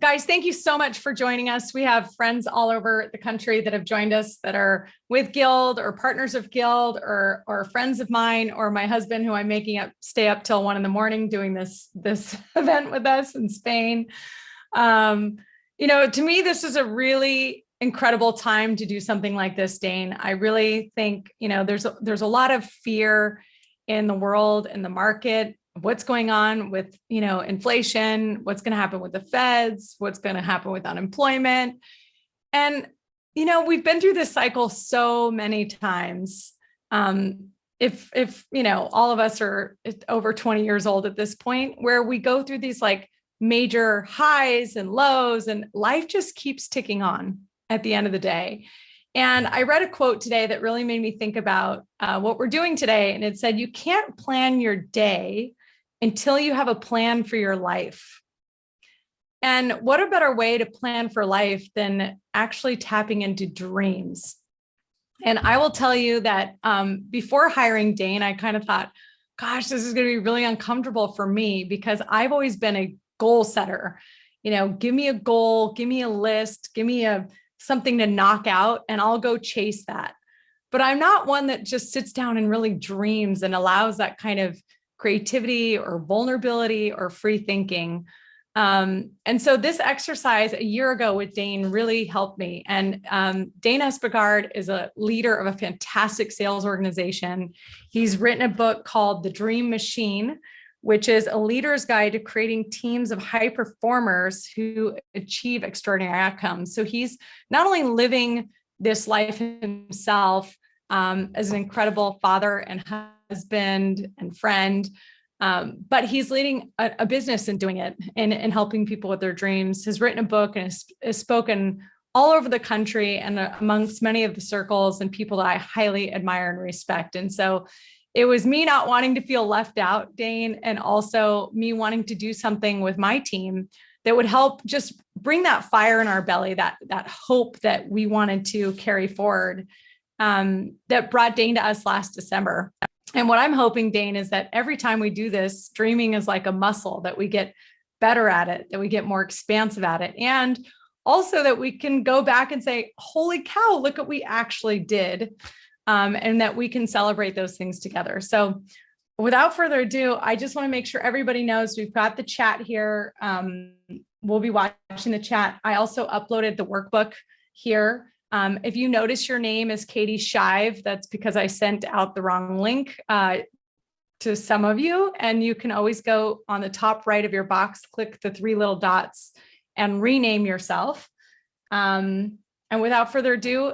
Guys, thank you so much for joining us. We have friends all over the country that have joined us that are with Guild or partners of Guild or friends of mine or my husband who I'm making stay up till 1 a.m. doing this event with us in Spain. To me, this is a really incredible time to do something like this, Dane. I really think, there's a lot of fear in the world and the market. What's going on with, inflation, what's going to happen with the feds, what's going to happen with unemployment. And, we've been through this cycle so many times. If all of us are over 20 years old at this point, where we go through these like major highs and lows, and life just keeps ticking on at the end of the day. And I read a quote today that really made me think about what we're doing today. And it said, you can't plan your day until you have a plan for your life. And what a better way to plan for life than actually tapping into dreams. And I will tell you that before hiring Dane, I kind of thought, gosh, this is going to be really uncomfortable for me because I've always been a goal setter. Give me a goal, give me a list, give me something to knock out, and I'll go chase that. But I'm not one that just sits down and really dreams and allows that kind of creativity or vulnerability or free thinking. And so this exercise a year ago with Dane really helped me. And Dane Espegard is a leader of a fantastic sales organization. He's written a book called The Dream Machine, which is a leader's guide to creating teams of high performers who achieve extraordinary outcomes. So he's not only living this life himself as an incredible father and husband and friend, but he's leading a business and doing it and helping people with their dreams. Has written a book and has spoken all over the country and amongst many of the circles and people that I highly admire and respect. And so it was me not wanting to feel left out, Dane, and also me wanting to do something with my team that would help just bring that fire in our belly, that hope that we wanted to carry forward, that brought Dane to us last December. And what I'm hoping, Dane, is that every time we do this, dreaming is like a muscle, that we get better at it, that we get more expansive at it. And also that we can go back and say, holy cow, look what we actually did. And that we can celebrate those things together. So without further ado, I just want to make sure everybody knows we've got the chat here. We'll be watching the chat. I also uploaded the workbook here. If you notice your name is Katie Shive, that's because I sent out the wrong link to some of you. And you can always go on the top right of your box, click the 3 little dots and rename yourself. And without further ado,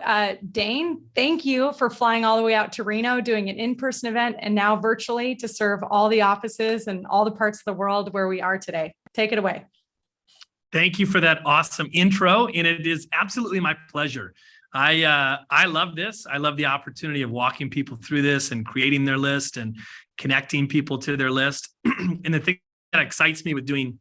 Dane, thank you for flying all the way out to Reno, doing an in-person event and now virtually to serve all the offices and all the parts of the world where we are today. Take it away. Thank you for that awesome intro. And it is absolutely my pleasure. I love this. I love the opportunity of walking people through this and creating their list and connecting people to their list. And the thing that excites me with doing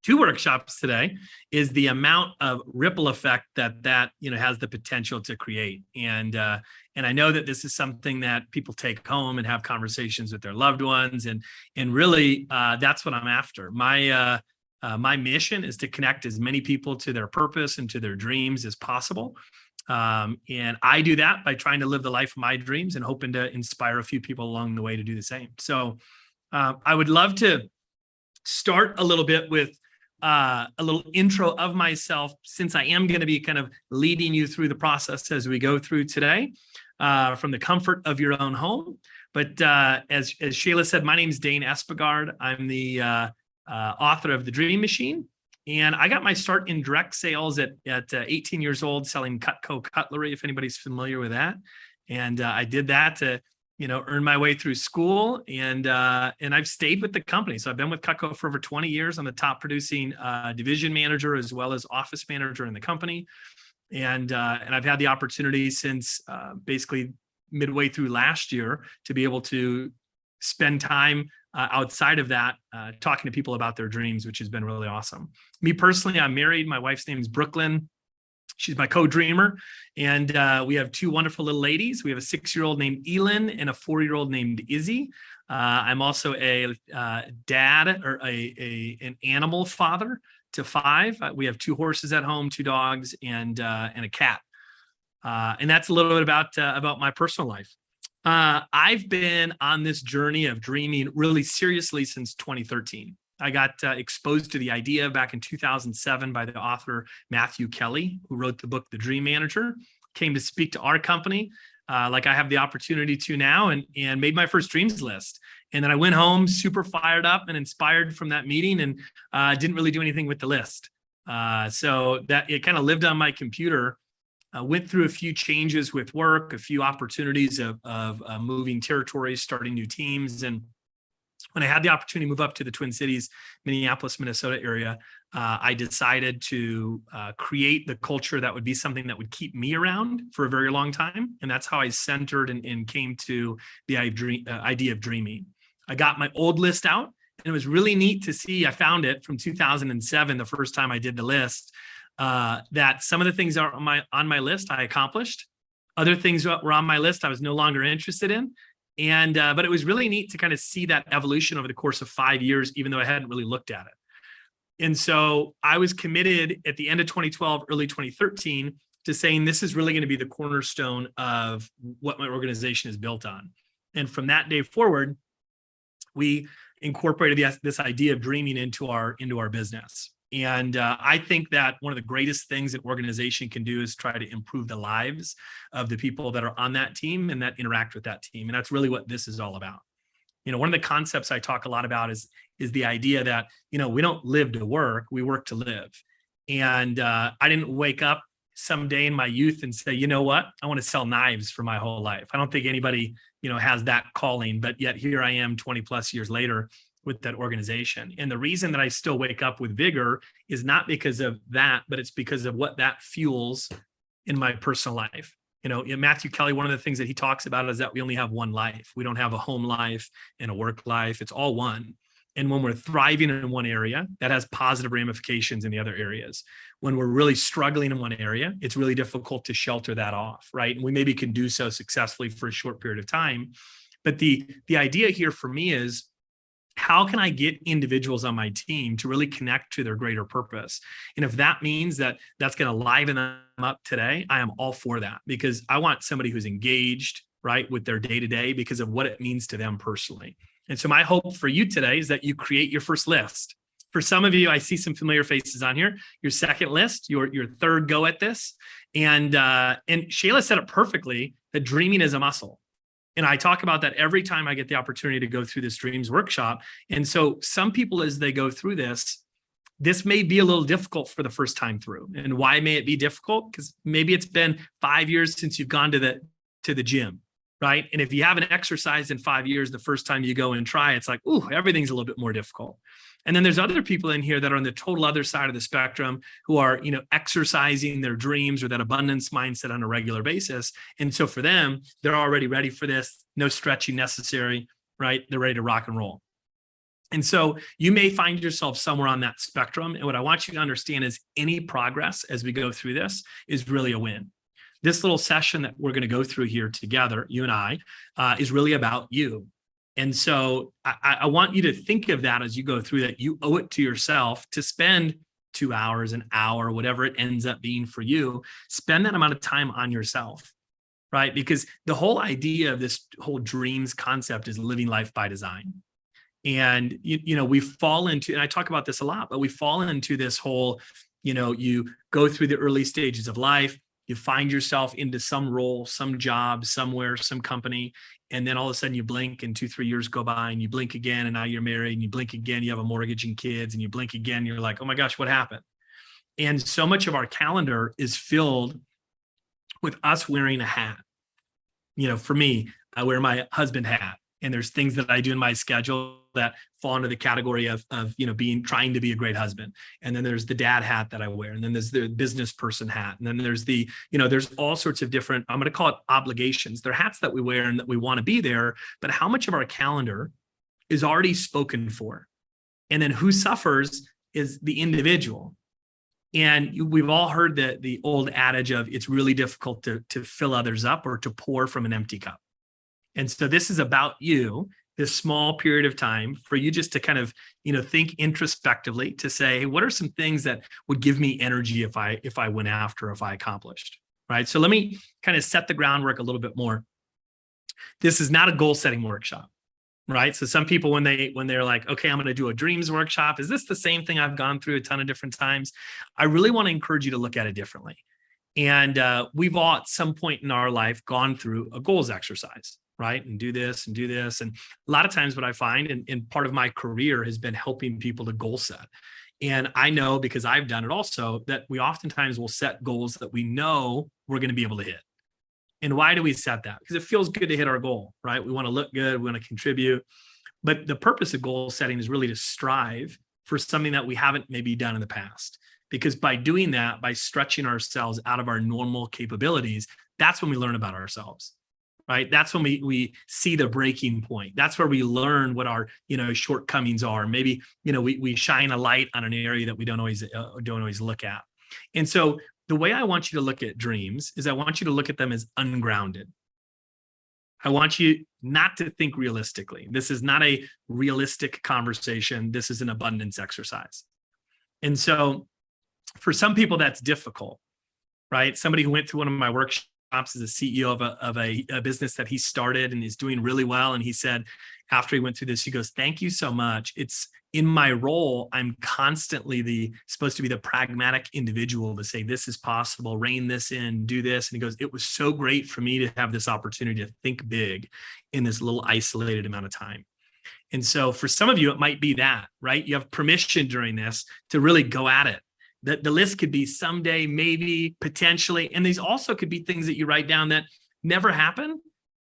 2 workshops today is the amount of ripple effect that has the potential to create. And I know that this is something that people take home and have conversations with their loved ones. And really, that's what I'm after. My mission is to connect as many people to their purpose and to their dreams as possible. And I do that by trying to live the life of my dreams and hoping to inspire a few people along the way to do the same. So I would love to start a little bit with a little intro of myself, since I am going to be kind of leading you through the process as we go through today, from the comfort of your own home. But as Shayla said, my name is Dane Espegard. I'm the author of The Dream Machine. And I got my start in direct sales at 18 years old, selling Cutco cutlery, if anybody's familiar with that. And I did that to earn my way through school, and I've stayed with the company. So I've been with Cutco for over 20 years. I'm the top producing division manager as well as office manager in the company, and I've had the opportunity since basically midway through last year to be able to spend time outside of that talking to people about their dreams, which has been really awesome. Me personally, I'm married. My wife's name is Brooklyn. She's my co-dreamer. And we have 2 wonderful little ladies. We have a 6-year-old named Elin and a 4-year-old named Izzy. I'm also a dad, or an animal father to 5. We have 2 horses at home, 2 dogs, and a cat. And that's a little bit about my personal life. I've been on this journey of dreaming really seriously since 2013. I got exposed to the idea back in 2007 by the author Matthew Kelly, who wrote the book, The Dream Manager, came to speak to our company, like I have the opportunity to now, and made my first dreams list. And then I went home super fired up and inspired from that meeting, and didn't really do anything with the list. So that it kind of lived on my computer. Went through a few changes with work, a few opportunities of moving territories, starting new teams. And when I had the opportunity to move up to the Twin Cities, Minneapolis, Minnesota area, I decided to create the culture that would be something that would keep me around for a very long time. And that's how I centered and came to the idea of dreaming. I got my old list out, and it was really neat to see. I found it from 2007, the first time I did the list. That some of the things are on my list I accomplished. Other things were on my list I was no longer interested in. And but it was really neat to kind of see that evolution over the course of 5 years, even though I hadn't really looked at it. And so I was committed at the end of 2012, early 2013, to saying this is really going to be the cornerstone of what my organization is built on. And from that day forward, we incorporated this idea of dreaming into our business. And I think that one of the greatest things an organization can do is try to improve the lives of the people that are on that team and that interact with that team. And that's really what this is all about. One of the concepts I talk a lot about is the idea that, we don't live to work, we work to live. And I didn't wake up someday in my youth and say, you know what, I want to sell knives for my whole life. I don't think anybody, has that calling, but yet here I am 20 plus years later with that organization. And the reason that I still wake up with vigor is not because of that, but it's because of what that fuels in my personal life. In Matthew Kelly, one of the things that he talks about is that we only have one life. We don't have a home life and a work life. It's all one. And when we're thriving in one area, that has positive ramifications in the other areas. When we're really struggling in one area, it's really difficult to shelter that off, right? And we maybe can do so successfully for a short period of time. But the idea here for me is, how can I get individuals on my team to really connect to their greater purpose? And if that means that that's going to liven them up today, I am all for that, because I want somebody who's engaged, right, with their day-to-day because of what it means to them personally. And so my hope for you today is that you create your first list. For some of you, I see some familiar faces on here. Your second list, your third go at this. And Shayla said it perfectly, that dreaming is a muscle. And I talk about that every time I get the opportunity to go through this dreams workshop. And so some people, as they go through this may be a little difficult for the first time through. And why may it be difficult? Because maybe it's been 5 years since you've gone to the gym, right? And if you haven't exercised in 5 years, the first time you go and try, it's like, ooh, everything's a little bit more difficult. And then there's other people in here that are on the total other side of the spectrum who are, exercising their dreams or that abundance mindset on a regular basis. And so for them, they're already ready for this. No stretching necessary, right? They're ready to rock and roll. And so you may find yourself somewhere on that spectrum. And what I want you to understand is any progress as we go through this is really a win. This little session that we're going to go through here together, you and I, is really about you. And so I want you to think of that as you go through that. You owe it to yourself to spend 2 hours, an hour, whatever it ends up being for you. Spend that amount of time on yourself, right? Because the whole idea of this whole dreams concept is living life by design. And, we fall into, and I talk about this a lot, but we fall into this whole, you go through the early stages of life, you find yourself into some role, some job, somewhere, some company, and then all of a sudden you blink and 2-3 years go by, and you blink again, and now you're married, and you blink again, you have a mortgage and kids, and you blink again, you're like, oh my gosh, what happened? And so much of our calendar is filled with us wearing a hat. For me, I wear my husband hat, and there's things that I do in my schedule that fall into the category of trying to be a great husband. And then there's the dad hat that I wear. And then there's the business person hat. And then there's there's all sorts of different, I'm going to call it obligations. They're hats that we wear and that we want to be there, but how much of our calendar is already spoken for? And then who suffers is the individual. And we've all heard the old adage of it's really difficult to fill others up or to pour from an empty cup. And so this is about you. this small period of time for you just to kind of, think introspectively to say, hey, what are some things that would give me energy if I went after, if I accomplished, right? So let me kind of set the groundwork a little bit more. This is not a goal setting workshop, right? So some people, when they're like, okay, I'm going to do a dreams workshop, is this the same thing I've gone through a ton of different times? I really want to encourage you to look at it differently. And we've all at some point in our life gone through a goals exercise, right? And do this and do this. And a lot of times what I find, and part of my career has been helping people to goal set. And I know, because I've done it also, that we oftentimes will set goals that we know we're going to be able to hit. And why do we set that? Because it feels good to hit our goal, right? We want to look good, we want to contribute. But the purpose of goal setting is really to strive for something that we haven't maybe done in the past. Because by doing that, by stretching ourselves out of our normal capabilities, that's when we learn about ourselves, right? That's when we see the breaking point. That's where we learn what our, shortcomings are. Maybe, we shine a light on an area that we don't always look at. And so the way I want you to look at dreams is I want you to look at them as ungrounded. I want you not to think realistically. This is not a realistic conversation. This is an abundance exercise. And so for some people, that's difficult, right? Somebody who went through one of my workshops is a CEO of a business that he started and is doing really well. And he said, after he went through this, he goes, thank you so much. It's in my role, I'm constantly supposed to be the pragmatic individual to say, this is possible, rein this in, do this. And he goes, it was so great for me to have this opportunity to think big in this little isolated amount of time. And so for some of you, it might be that, right? You have permission during this to really go at it. The list could be someday, maybe, potentially. And these also could be things that you write down that never happen,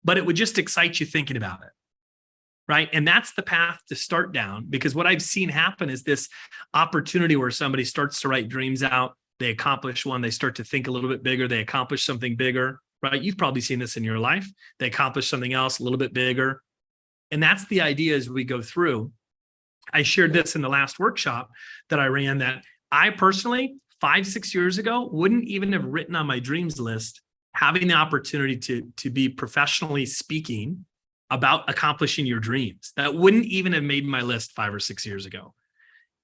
but it would just excite you thinking about it, right? And that's the path to start down, because what I've seen happen is this opportunity where somebody starts to write dreams out, they accomplish one, they start to think a little bit bigger, they accomplish something bigger, right? You've probably seen this in your life. They accomplish something else a little bit bigger. And that's the idea as we go through. I shared this in the last workshop that I ran, that I personally, 5-6 years ago, wouldn't even have written on my dreams list having the opportunity to be professionally speaking about accomplishing your dreams. That wouldn't even have made my list 5 or 6 years ago.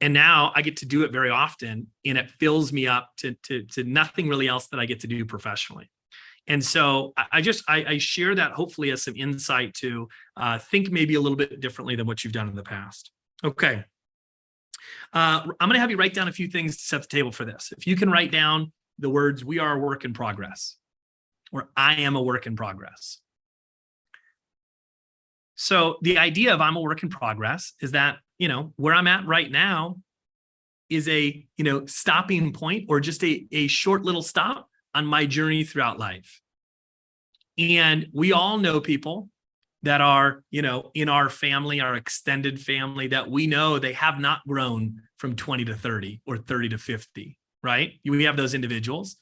And now I get to do it very often, and it fills me up to nothing really else that I get to do professionally. And so I share that hopefully as some insight to think maybe a little bit differently than what you've done in the past. Okay. I'm going to have you write down a few things to set the table for this. If you can write down the words, we are a work in progress, or I am a work in progress. So the idea of I'm a work in progress is that, where I'm at right now is a, stopping point, or just a short little stop on my journey throughout life. And we all know people that are, in our family, our extended family, that we know they have not grown from 20 to 30 or 30 to 50, right? We have those individuals.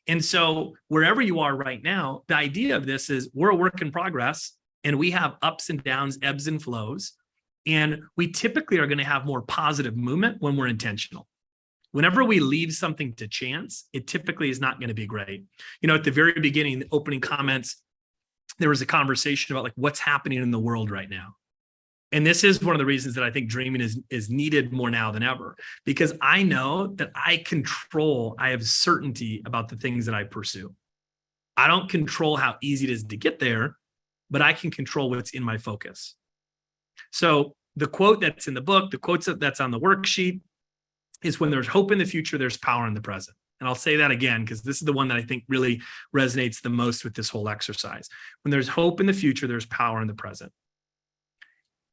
And so wherever you are right now, the idea of this is we're a work in progress, and we have ups and downs, ebbs and flows. And we typically are going to have more positive movement when we're intentional. Whenever we leave something to chance, it typically is not going to be great. At the very beginning, the opening comments, there was a conversation about what's happening in the world right now. And this is one of the reasons that I think dreaming is needed more now than ever, because I know that I have certainty about the things that I pursue. I don't control how easy it is to get there, but I can control what's in my focus. So the quote that's in the book, the quote that's on the worksheet is, when there's hope in the future, there's power in the present. And I'll say that again, because this is the one that I think really resonates the most with this whole exercise. When there's hope in the future, there's power in the present.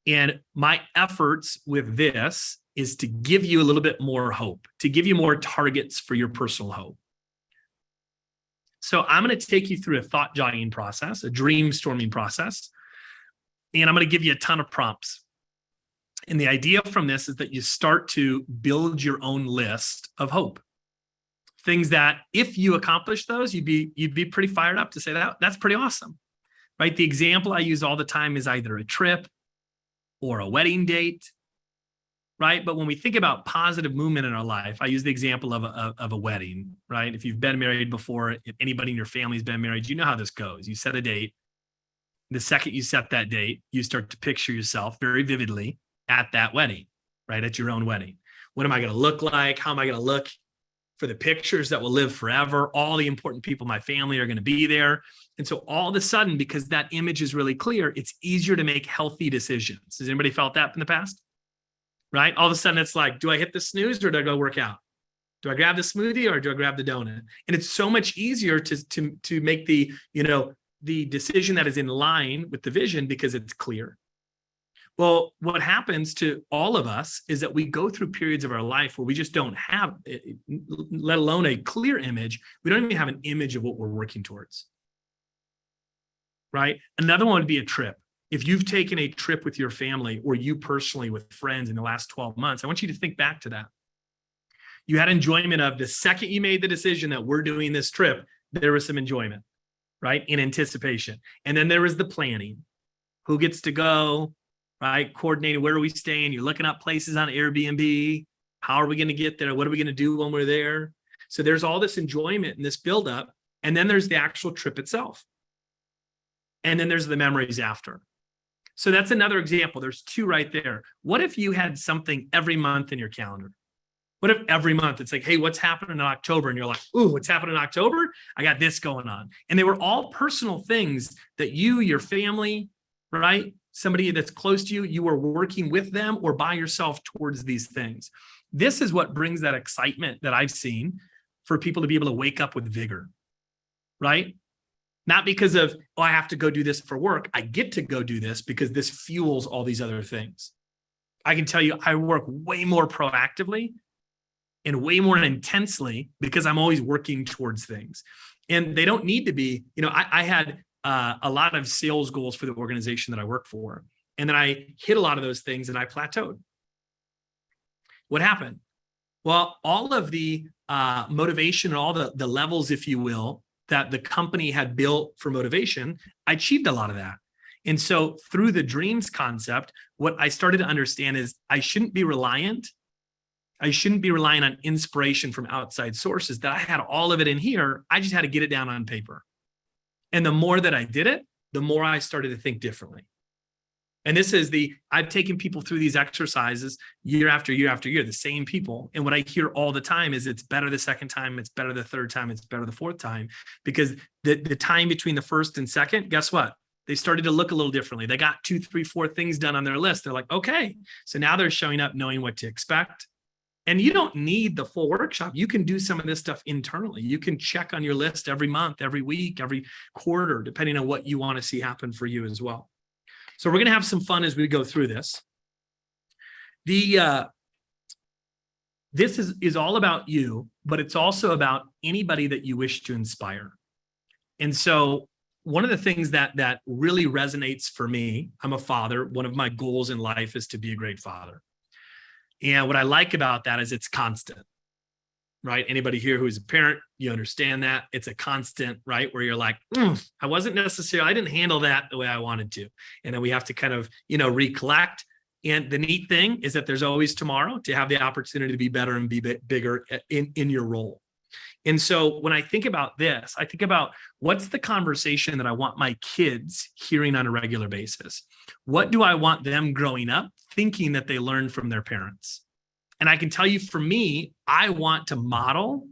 And my efforts with this is to give you a little bit more hope, to give you more targets for your personal hope. So I'm going to take you through a thought jogging process, a dream storming process, and I'm going to give you a ton of prompts. And the idea from this is that you start to build your own list of hope. Things that if you accomplish those, you'd be pretty fired up to say that's pretty awesome, right? The example I use all the time is either a trip or a wedding date, right? But when we think about positive movement in our life, I use the example of a wedding, right? If you've been married before, if anybody in your family's been married, you know how this goes. You set a date, The second you set that date, you start to picture yourself very vividly at that wedding, right? At your own wedding. What am I going to look like? How am I going to look for the pictures that will live forever? All the important people in my family are going to be there. And so all of a sudden, because that image is really clear, it's easier to make healthy decisions. Has anybody felt that in the past? Right? All of a sudden, it's like, do I hit the snooze or do I go work out? Do I grab the smoothie or do I grab the donut? And it's so much easier to make the, the decision that is in line with the vision because it's clear. Well, what happens to all of us is that we go through periods of our life where we just don't have, let alone a clear image. We don't even have an image of what we're working towards. Right? Another one would be a trip. If you've taken a trip with your family or you personally with friends in the last 12 months, I want you to think back to that. You had enjoyment of the second you made the decision that we're doing this trip, there was some enjoyment, right? In anticipation. And then there was the planning. Who gets to go, right? Coordinating, where are we staying? You're looking up places on Airbnb. How are we going to get there? What are we going to do when we're there? So there's all this enjoyment and this buildup. And then there's the actual trip itself. And then there's the memories after. So that's another example. There's two right there. What if you had something every month in your calendar? What if every month it's like, hey, what's happening in October? And you're like, ooh, what's happening in October? I got this going on. And they were all personal things that you, your family, right? Somebody that's close to you, you were working with them or by yourself towards these things. This is what brings that excitement that I've seen for people to be able to wake up with vigor, right? Not because of, oh, I have to go do this for work. I get to go do this because this fuels all these other things. I can tell you, I work way more proactively and way more intensely because I'm always working towards things. And they don't need to be, I had a lot of sales goals for the organization that I work for. And then I hit a lot of those things and I plateaued. What happened? Well, all of the motivation and all the levels, if you will, that the company had built for motivation, I achieved a lot of that. And so through the dreams concept, what I started to understand is I shouldn't be reliant on inspiration from outside sources, that I had all of it in here. I just had to get it down on paper. And the more that I did it, the more I started to think differently. And this is I've taken people through these exercises year after year after year, the same people. And what I hear all the time is it's better the second time, it's better the third time, it's better the fourth time, because the time between the first and second, guess what? They started to look a little differently. They got 2, 3, 4 things done on their list. They're like, okay. So now they're showing up knowing what to expect. And you don't need the full workshop. You can do some of this stuff internally. You can check on your list every month, every week, every quarter, depending on what you want to see happen for you as well. So we're going to have some fun as we go through this. This is all about you, but it's also about anybody that you wish to inspire. And so one of the things that really resonates for me, I'm a father. One of my goals in life is to be a great father. And what I like about that is it's constant, right? Anybody here who's a parent, you understand that it's a constant, right? Where you're like, I didn't handle that the way I wanted to. And then we have to kind of, recollect. And the neat thing is that there's always tomorrow to have the opportunity to be better and be bigger in your role. And so when I think about this, I think about what's the conversation that I want my kids hearing on a regular basis? What do I want them growing up thinking that they learned from their parents? And I can tell you, for me, I want to model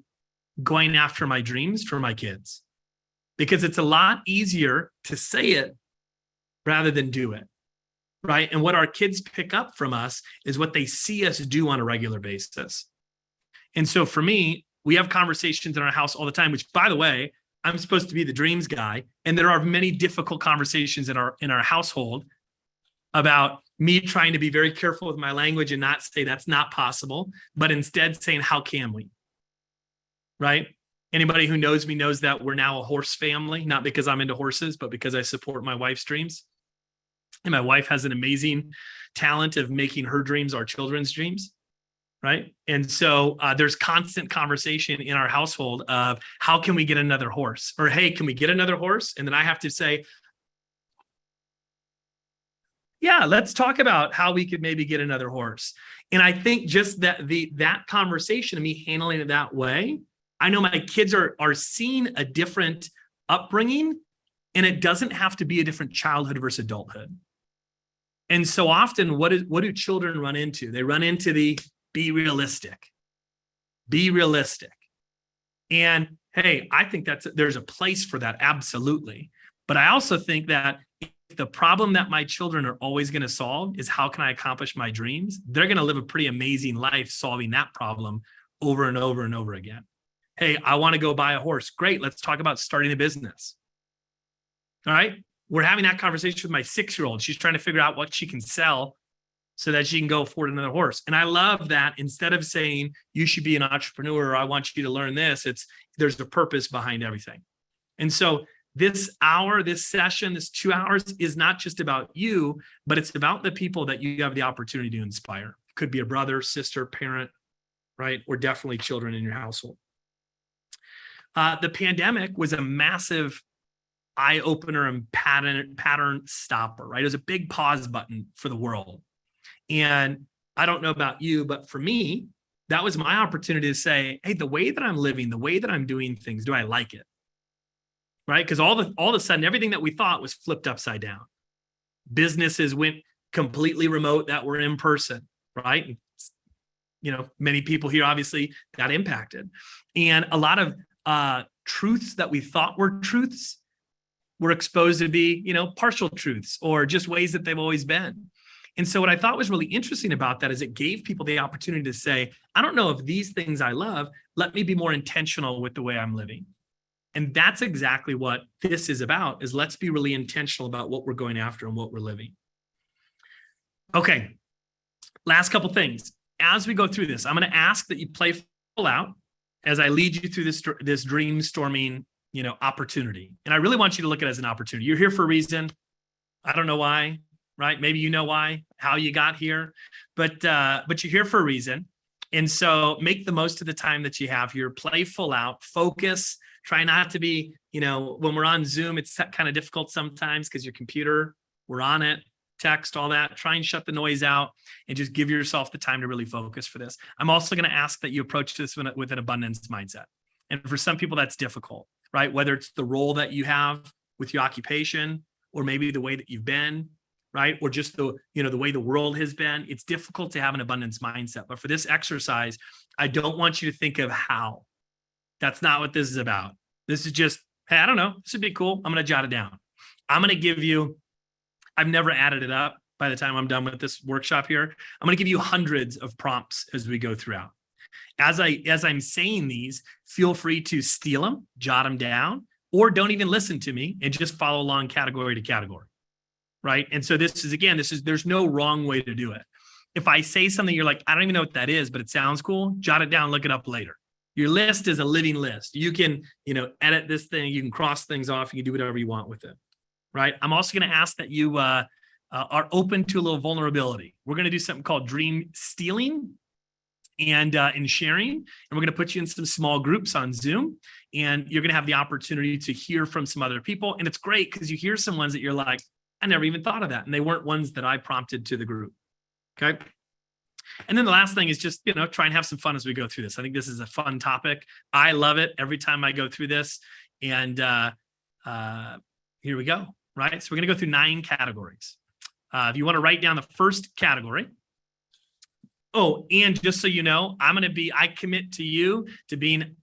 going after my dreams for my kids, because it's a lot easier to say it rather than do it, right? And what our kids pick up from us is what they see us do on a regular basis. And so for me, we have conversations in our house all the time, which, by the way, I'm supposed to be the dreams guy. And there are many difficult conversations in our household about me trying to be very careful with my language and not say that's not possible, but instead saying, how can we? Right? Anybody who knows me knows that we're now a horse family, not because I'm into horses, but because I support my wife's dreams. And my wife has an amazing talent of making her dreams our children's dreams. Right. And so there's constant conversation in our household of how can we get another horse, or, hey, can we get another horse? And then I have to say, yeah, let's talk about how we could maybe get another horse. And I think just that conversation, me handling it that way, I know my kids are seeing a different upbringing And it doesn't have to be a different childhood versus adulthood. And so often, what do children run into? They run into the be realistic. Be realistic. And hey, I think there's a place for that, absolutely. But I also think that if the problem that my children are always going to solve is how can I accomplish my dreams, they're going to live a pretty amazing life solving that problem over and over and over again. Hey, I want to go buy a horse. Great. Let's talk about starting a business. All right. We're having that conversation with my 6-year-old. She's trying to figure out what she can sell so that she can go afford another horse. And I love that instead of saying you should be an entrepreneur, or I want you to learn this, there's a purpose behind everything. And so this hour, this session, this 2 hours is not just about you, but it's about the people that you have the opportunity to inspire. It could be a brother, sister, parent, right? Or definitely children in your household. The pandemic was a massive eye opener and pattern stopper, right? It was a big pause button for the world. And I don't know about you, but for me, that was my opportunity to say, hey, the way that I'm living, the way that I'm doing things, do I like it? Right? Because all of a sudden, everything that we thought was flipped upside down. Businesses went completely remote that were in person, right? Many people here obviously got impacted. And a lot of truths that we thought were truths were exposed to be, partial truths or just ways that they've always been. And so what I thought was really interesting about that is it gave people the opportunity to say, I don't know if these things I love, let me be more intentional with the way I'm living. And that's exactly what this is about, is let's be really intentional about what we're going after and what we're living. Okay, last couple things. As we go through this, I'm going to ask that you play full out as I lead you through this dream storming, opportunity. And I really want you to look at it as an opportunity. You're here for a reason. I don't know why, right? Maybe you know why, how you got here, but you're here for a reason. And so make the most of the time that you have here. Play full out, focus, try not to be, when we're on Zoom, it's kind of difficult sometimes because your computer, we're on it, text, all that. Try and shut the noise out and just give yourself the time to really focus for this. I'm also going to ask that you approach this with an abundance mindset. And for some people, that's difficult, right? Whether it's the role that you have with your occupation, or maybe the way that you've been, right? Or just the way the world has been. It's difficult to have an abundance mindset. But for this exercise, I don't want you to think of how. That's not what this is about. This is just, hey, I don't know, this would be cool. I'm going to jot it down. I'm going to give you, I've never added it up by the time I'm done with this workshop here. I'm going to give you hundreds of prompts as we go throughout. As I'm saying these, feel free to steal them, jot them down, or don't even listen to me and just follow along category to category, right? And so there's no wrong way to do it. If I say something, you're like, I don't even know what that is, but it sounds cool, jot it down, look it up later. Your list is a living list. You can, edit this thing, you can cross things off, you can do whatever you want with it, right? I'm also going to ask that you are open to a little vulnerability. We're going to do something called dream stealing and sharing. And we're going to put you in some small groups on Zoom, and you're going to have the opportunity to hear from some other people. And it's great because you hear some ones that you're like, I never even thought of that. And they weren't ones that I prompted to the group. Okay. And then the last thing is just, try and have some fun as we go through this. I think this is a fun topic. I love it every time I go through this. And here we go. Right. So we're going to go through 9 categories. If you want to write down the first category. Oh, and just so you know, I commit to you to being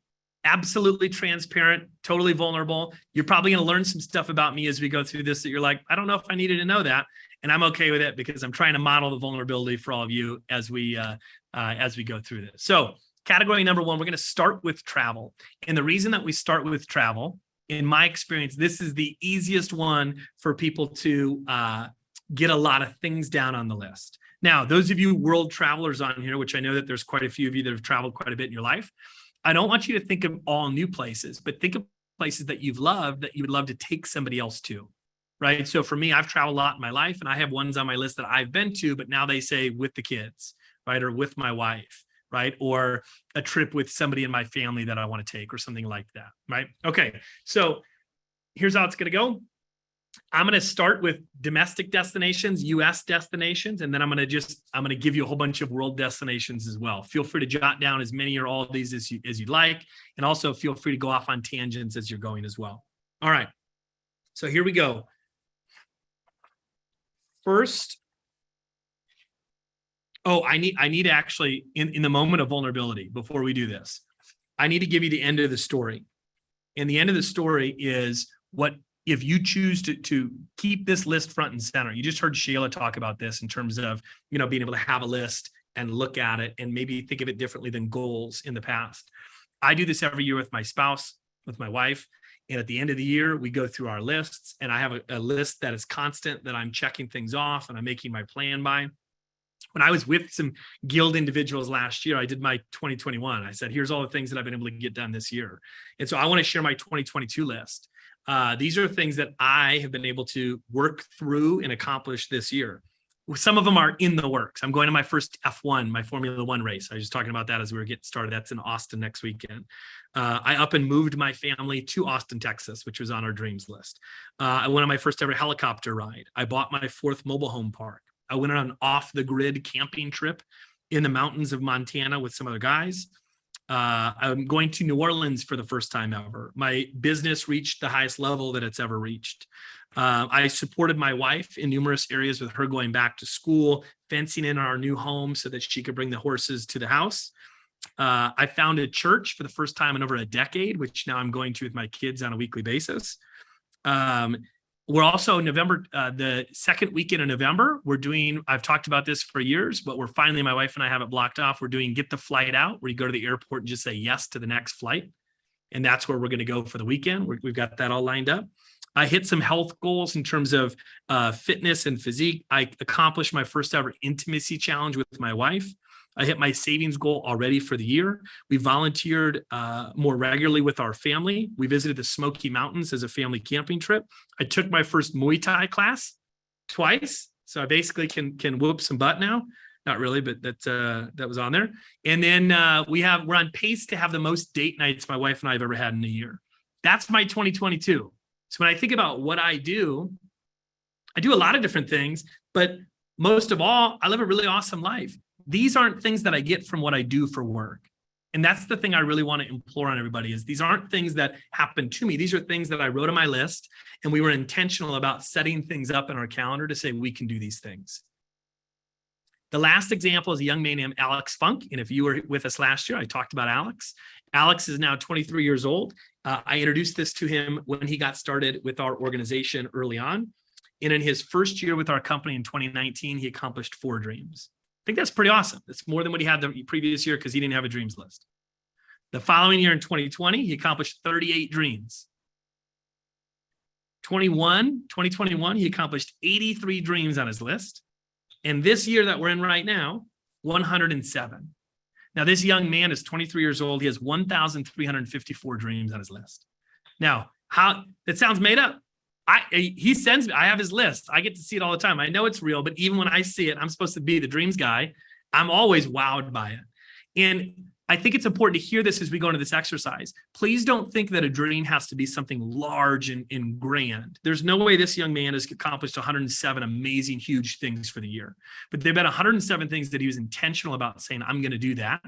absolutely transparent, totally vulnerable. You're probably going to learn some stuff about me as we go through this that you're like, I don't know if I needed to know that. And I'm okay with it because I'm trying to model the vulnerability for all of you as we go through this. So category number 1, we're going to start with travel. And the reason that we start with travel, in my experience, this is the easiest one for people to get a lot of things down on the list. Now, those of you world travelers on here, which I know that there's quite a few of you that have traveled quite a bit in your life, I don't want you to think of all new places, but think of places that you've loved that you would love to take somebody else to, right? So for me, I've traveled a lot in my life, and I have ones on my list that I've been to, but now they say with the kids, right? Or with my wife, right? Or a trip with somebody in my family that I want to take or something like that, right? Okay, so here's how it's going to go. I'm going to start with domestic destinations, US destinations, and then I'm going to give you a whole bunch of world destinations as well. Feel free to jot down as many or all of these as you'd like. And also feel free to go off on tangents as you're going as well. All right. So here we go. First, I need to actually, in the moment of vulnerability, before we do this, I need to give you the end of the story. And the end of the story is what if you choose to keep this list front and center. You just heard Sheila talk about this in terms of, being able to have a list and look at it and maybe think of it differently than goals in the past. I do this every year with my spouse, with my wife. And at the end of the year, we go through our lists, and I have a list that is constant that I'm checking things off and I'm making my plan by. When I was with some guild individuals last year, I did my 2021. I said, here's all the things that I've been able to get done this year. And so I want to share my 2022 list. These are things that I have been able to work through and accomplish this year. Some of them are in the works. I'm going to my first F1, my Formula One race. I was just talking about that as we were getting started. That's in Austin next weekend. I up and moved my family to Austin, Texas, which was on our dreams list. I went on my first ever helicopter ride. I bought my 4th mobile home park. I went on an off-the-grid camping trip in the mountains of Montana with some other guys. I'm going to New Orleans for the first time ever. My business reached the highest level that it's ever reached. I supported my wife in numerous areas with her going back to school, fencing in our new home so that she could bring the horses to the house. I founded a church for the first time in over a decade, which now I'm going to with my kids on a weekly basis. We're also November, the second weekend of November, I've talked about this for years, but we're finally, my wife and I have it blocked off. We're doing Get the Flight Out, where you go to the airport and just say yes to the next flight. And that's where we're going to go for the weekend. We've got that all lined up. I hit some health goals in terms of fitness and physique. I accomplished my first ever intimacy challenge with my wife. I hit my savings goal already for the year. We volunteered more regularly with our family. We visited the Smoky Mountains as a family camping trip. I took my first Muay Thai class twice. So I basically can whoop some butt now. Not really, but that was on there. And then we're on pace to have the most date nights my wife and I have ever had in a year. That's my 2022. So when I think about what I do a lot of different things, but most of all, I live a really awesome life. These aren't things that I get from what I do for work. And that's the thing I really want to implore on everybody is these aren't things that happen to me. These are things that I wrote on my list, and we were intentional about setting things up in our calendar to say we can do these things. The last example is a young man named Alex Funk. And if you were with us last year, I talked about Alex. Alex is now 23 years old. I introduced this to him when he got started with our organization early on. And in his first year with our company in 2019, he accomplished 4 dreams. I think that's pretty awesome. That's more than what he had the previous year because he didn't have a dreams list. The following year in 2020, he accomplished 38 dreams. 2021, he accomplished 83 dreams on his list. And this year that we're in right now, 107. Now, this young man is 23 years old. He has 1,354 dreams on his list. Now, that sounds made up. He sends me, I have his list. I get to see it all the time. I know it's real, but even when I see it, I'm supposed to be the dreams guy. I'm always wowed by it. And I think it's important to hear this as we go into this exercise. Please don't think that a dream has to be something large and grand. There's no way this young man has accomplished 107 amazing, huge things for the year. But there've been 107 things that he was intentional about saying, I'm going to do that.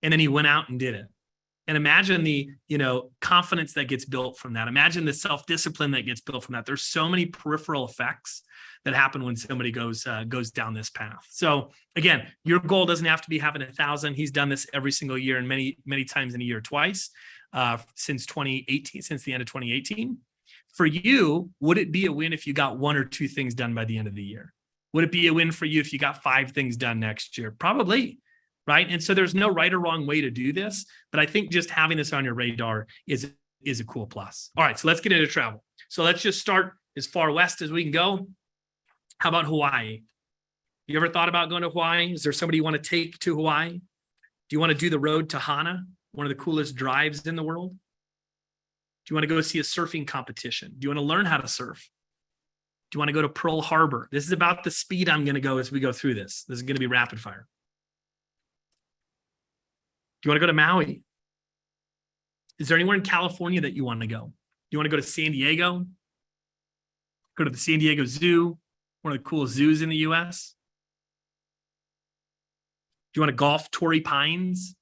And then he went out and did it. And imagine the, confidence that gets built from that. Imagine the self-discipline that gets built from that. There's so many peripheral effects that happen when somebody goes down this path. So again, your goal doesn't have to be having 1,000. He's done this every single year and many, many times in a year, twice since 2018, since the end of 2018. For you, would it be a win if you got 1 or 2 things done by the end of the year? Would it be a win for you if you got 5 things done next year? Probably. Right. And so there's no right or wrong way to do this, but I think just having this on your radar is a cool plus. All right. So let's get into travel. So let's just start as far west as we can go. How about Hawaii? You ever thought about going to Hawaii? Is there somebody you want to take to Hawaii? Do you want to do the road to Hana, one of the coolest drives in the world? Do you want to go see a surfing competition? Do you want to learn how to surf? Do you want to go to Pearl Harbor? This is about the speed I'm going to go as we go through this. This is going to be rapid fire. Do you want to go to Maui? Is there anywhere in California that you want to go? Do you want to go to San Diego? Go to the San Diego Zoo, one of the coolest zoos in the US? Do you want to golf Torrey Pines?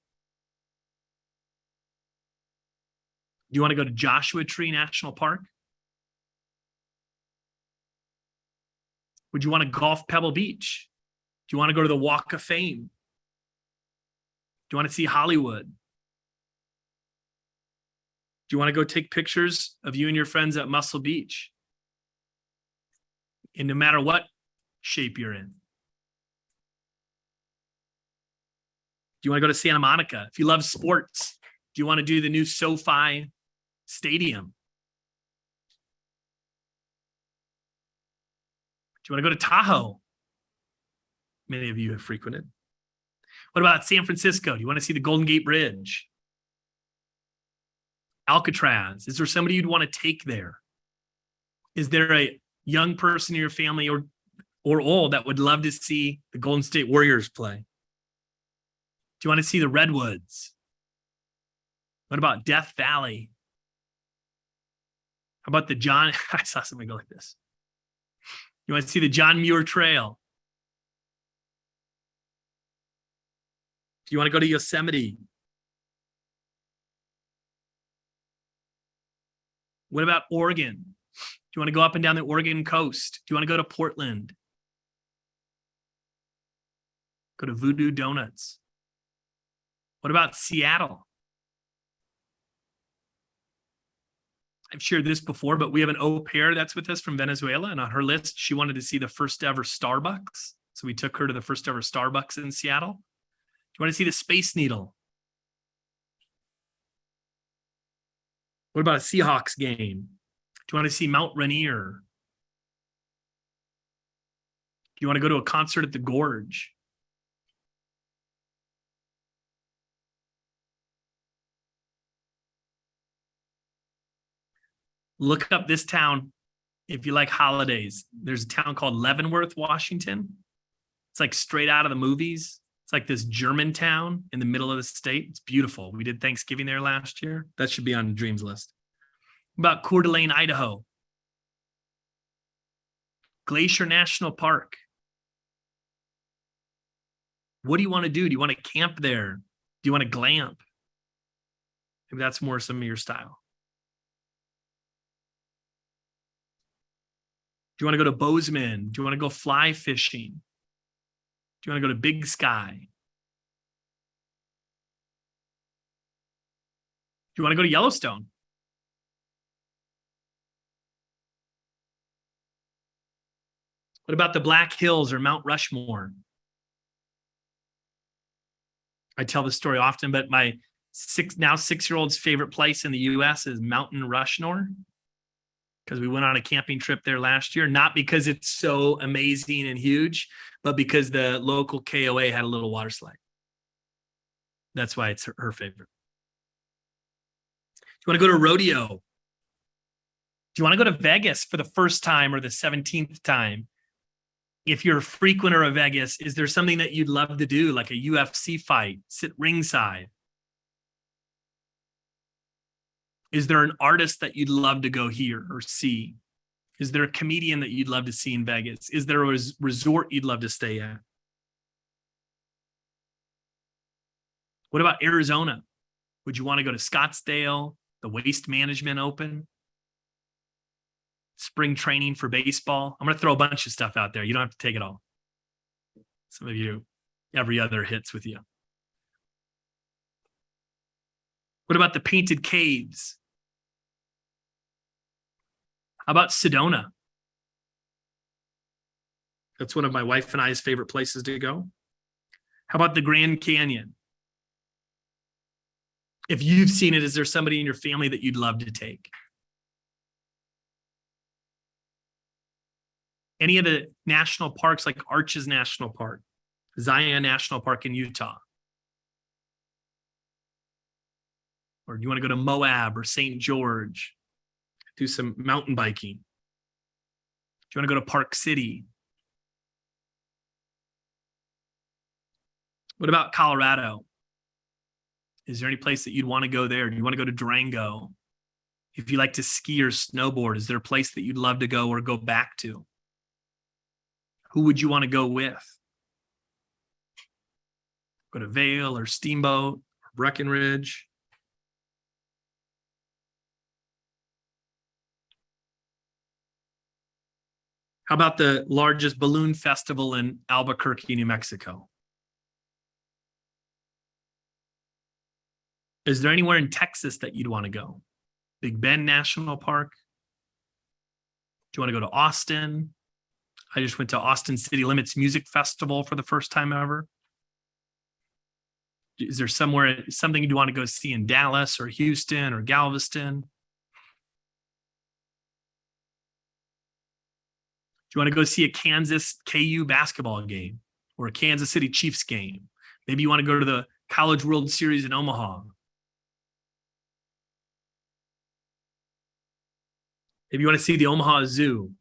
Do you want to go to Joshua Tree National Park? Would you want to golf Pebble Beach? Do you want to go to the Walk of Fame? Do you want to see Hollywood? Do you want to go take pictures of you and your friends at Muscle Beach? And no matter what shape you're in. Do you want to go to Santa Monica? If you love sports, do you want to do the new SoFi Stadium? Do you want to go to Tahoe? Many of you have frequented. What about San Francisco? Do you want to see the Golden Gate Bridge? Alcatraz? Is there somebody you'd want to take there? Is there a young person in your family or old that would love to see the Golden State Warriors play? Do you want to see the Redwoods? What about Death Valley? How about the John? I saw somebody go like this. You want to see the John Muir Trail? Do you want to go to Yosemite? What about Oregon? Do you want to go up and down the Oregon coast? Do you want to go to Portland? Go to Voodoo Donuts. What about Seattle? I've shared this before, but we have an au pair that's with us from Venezuela, and on her list, she wanted to see the first ever Starbucks. So we took her to the first ever Starbucks in Seattle. Do you want to see the Space Needle? What about a Seahawks game? Do you want to see Mount Rainier? Do you want to go to a concert at the Gorge? Look up this town if you like holidays. There's a town called Leavenworth, Washington. It's like straight out of the movies. It's like this German town in the middle of the state. It's beautiful. We did Thanksgiving there last year. That should be on the dreams list. About Coeur d'Alene, Idaho. Glacier National Park. What do you want to do? Do you want to camp there? Do you want to glamp? Maybe that's more some of your style. Do you want to go to Bozeman? Do you want to go fly fishing? Do you want to go to Big Sky? Do you want to go to Yellowstone? What about the Black Hills or Mount Rushmore? I tell this story often, but my now 6-year-old's favorite place in the US is Mountain Rushmore, because we went on a camping trip there last year, not because it's so amazing and huge, but because the local KOA had a little water slide. That's why it's her favorite. Do you want to go to rodeo? Do you want to go to Vegas for the first time or the 17th time? If you're a frequenter of Vegas, is there something that you'd love to do, like a UFC fight, sit ringside? Is there an artist that you'd love to go hear or see? Is there a comedian that you'd love to see in Vegas? Is there a resort you'd love to stay at? What about Arizona? Would you want to go to Scottsdale, the Waste Management Open, spring training for baseball? I'm going to throw a bunch of stuff out there. You don't have to take it all. Some of you, every other hits with you. What about the Painted Caves? How about Sedona? That's one of my wife and I's favorite places to go. How about the Grand Canyon? If you've seen it, is there somebody in your family that you'd love to take? Any of the national parks like Arches National Park, Zion National Park in Utah? Or do you want to go to Moab or St. George? Do some mountain biking? Do you want to go to Park City? What about Colorado? Is there any place that you'd want to go there? Do you want to go to Durango? If you like to ski or snowboard, is there a place that you'd love to go or go back to? Who would you want to go with? Go to Vail or Steamboat or Breckenridge? How about the largest balloon festival in Albuquerque, New Mexico? Is there anywhere in Texas that you'd want to go? Big Bend National Park? Do you want to go to Austin? I just went to Austin City Limits Music Festival for the first time ever. Is there something you'd want to go see in Dallas or Houston or Galveston? Do you want to go see a Kansas KU basketball game or a Kansas City Chiefs game? Maybe you want to go to the College World Series in Omaha. Maybe you want to see the Omaha Zoo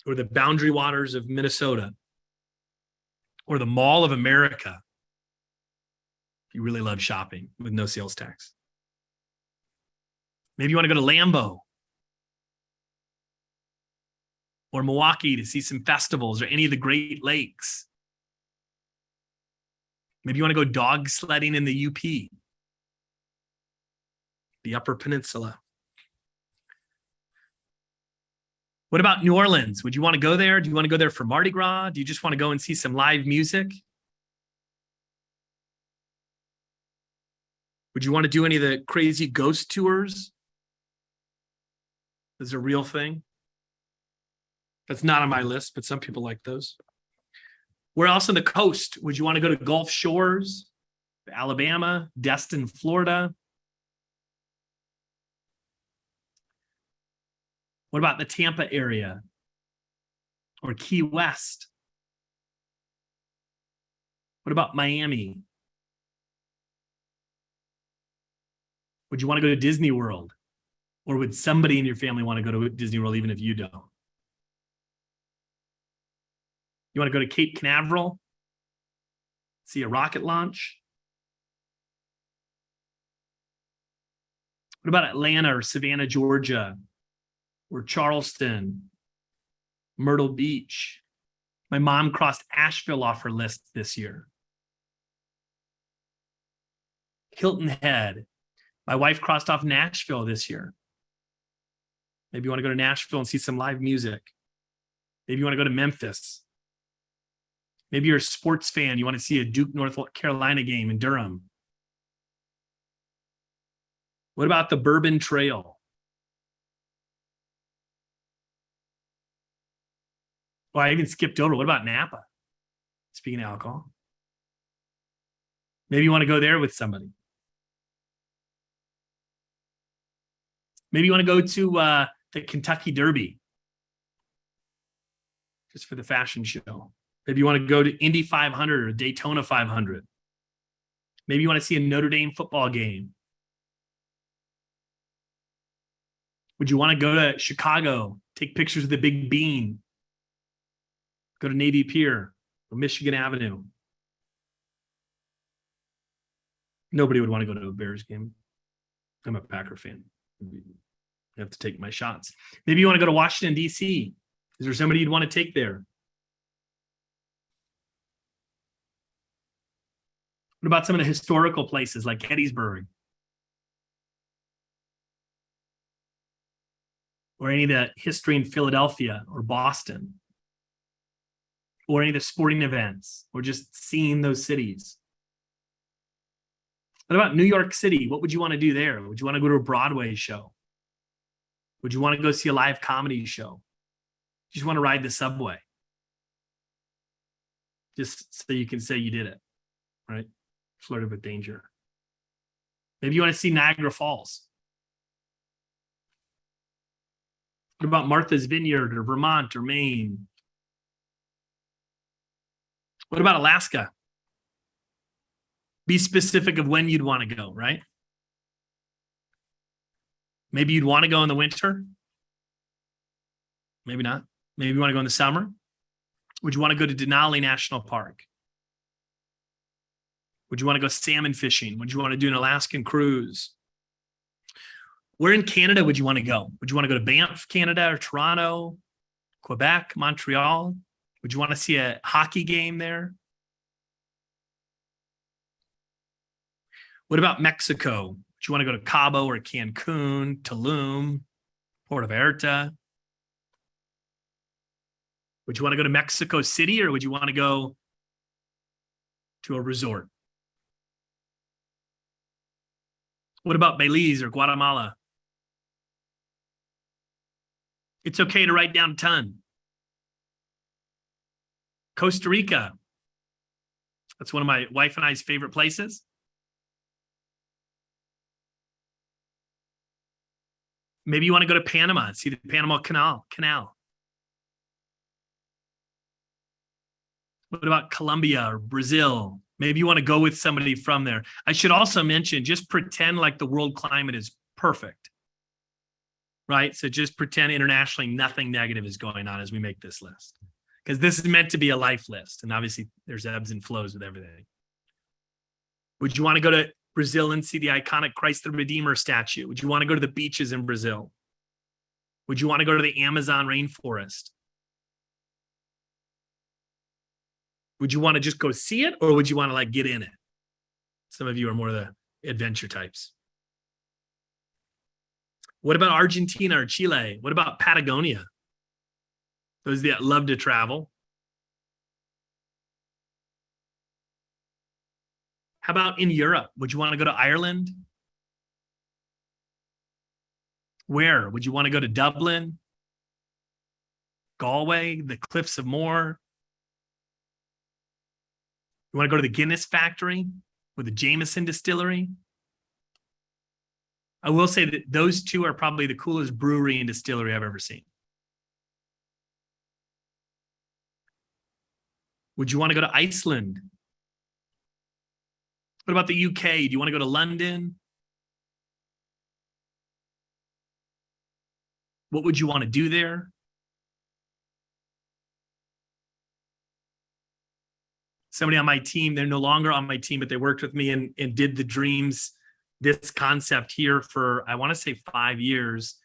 or the Boundary Waters of Minnesota or the Mall of America. You really love shopping with no sales tax. Maybe you want to go to Lambeau or Milwaukee to see some festivals or any of the Great Lakes. Maybe you want to go dog sledding in the UP, the Upper Peninsula. What about New Orleans? Would you want to go there? Do you want to go there for Mardi Gras? Do you just want to go and see some live music? Would you want to do any of the crazy ghost tours? This is a real thing. That's not on my list, but some people like those. Where else on the coast? Would you want to go to Gulf Shores, Alabama, Destin, Florida? What about the Tampa area or Key West? What about Miami? Would you want to go to Disney World? Or would somebody in your family want to go to Disney World even if you don't? You want to go to Cape Canaveral? See a rocket launch? What about Atlanta or Savannah, Georgia? Or Charleston, Myrtle Beach? My mom crossed Asheville off her list this year. Hilton Head. My wife crossed off Nashville this year. Maybe you want to go to Nashville and see some live music. Maybe you want to go to Memphis. Maybe you're a sports fan. You want to see a Duke, North Carolina game in Durham. What about the Bourbon Trail? Well, I even skipped over. What about Napa? Speaking of alcohol. Maybe you want to go there with somebody. Maybe you want to go to the Kentucky Derby just for the fashion show. Maybe you want to go to Indy 500 or Daytona 500. Maybe you want to see a Notre Dame football game. Would you want to go to Chicago, take pictures of the Big Bean? Go to Navy Pier or Michigan Avenue. Nobody would want to go to a Bears game. I'm a Packer fan. I have to take my shots. Maybe you want to go to Washington, D.C. Is there somebody you'd want to take there? What about some of the historical places like Gettysburg? Or any of the history in Philadelphia or Boston? Or any of the sporting events, or just seeing those cities? What about New York City? What would you want to do there? Would you want to go to a Broadway show? Would you want to go see a live comedy show? You just want to ride the subway? Just so you can say you did it, right? Flirted with danger. Maybe you want to see Niagara Falls. What about Martha's Vineyard or Vermont or Maine? What about Alaska? Be specific of when you'd want to go, right? Maybe you'd want to go in the winter. Maybe not. Maybe you want to go in the summer. Would you want to go to Denali National Park? Would you want to go salmon fishing? Would you want to do an Alaskan cruise? Where in Canada would you want to go? Would you want to go to Banff, Canada, or Toronto, Quebec, Montreal? Would you want to see a hockey game there? What about Mexico? Would you want to go to Cabo or Cancun, Tulum, Puerto Vallarta? Would you want to go to Mexico City or would you want to go to a resort? What about Belize or Guatemala? It's okay to write down a ton. Costa Rica. That's one of my wife and I's favorite places. Maybe you want to go to Panama and see the Panama Canal. What about Colombia or Brazil? Maybe you want to go with somebody from there. I should also mention, just pretend like the world climate is perfect, right? So just pretend internationally nothing negative is going on as we make this list, because this is meant to be a life list. And obviously there's ebbs and flows with everything. Would you want to go to Brazil and see the iconic Christ the Redeemer statue? Would you want to go to the beaches in Brazil? Would you want to go to the Amazon rainforest? Would you want to just go see it, or would you want to like get in it? Some of you are more the adventure types. What about Argentina or Chile? What about Patagonia? Those that love to travel. How about in Europe? Would you want to go to Ireland? Where? Would you want to go to Dublin? Galway? The Cliffs of Moher? You want to go to the Guinness factory or the Jameson distillery? I will say that those two are probably the coolest brewery and distillery I've ever seen. Would you want to go to Iceland? What about the UK? Do you want to go to London? What would you want to do there? Somebody on my team, they're no longer on my team, but they worked with me and did the dreams, this concept here for, I want to say 5 years.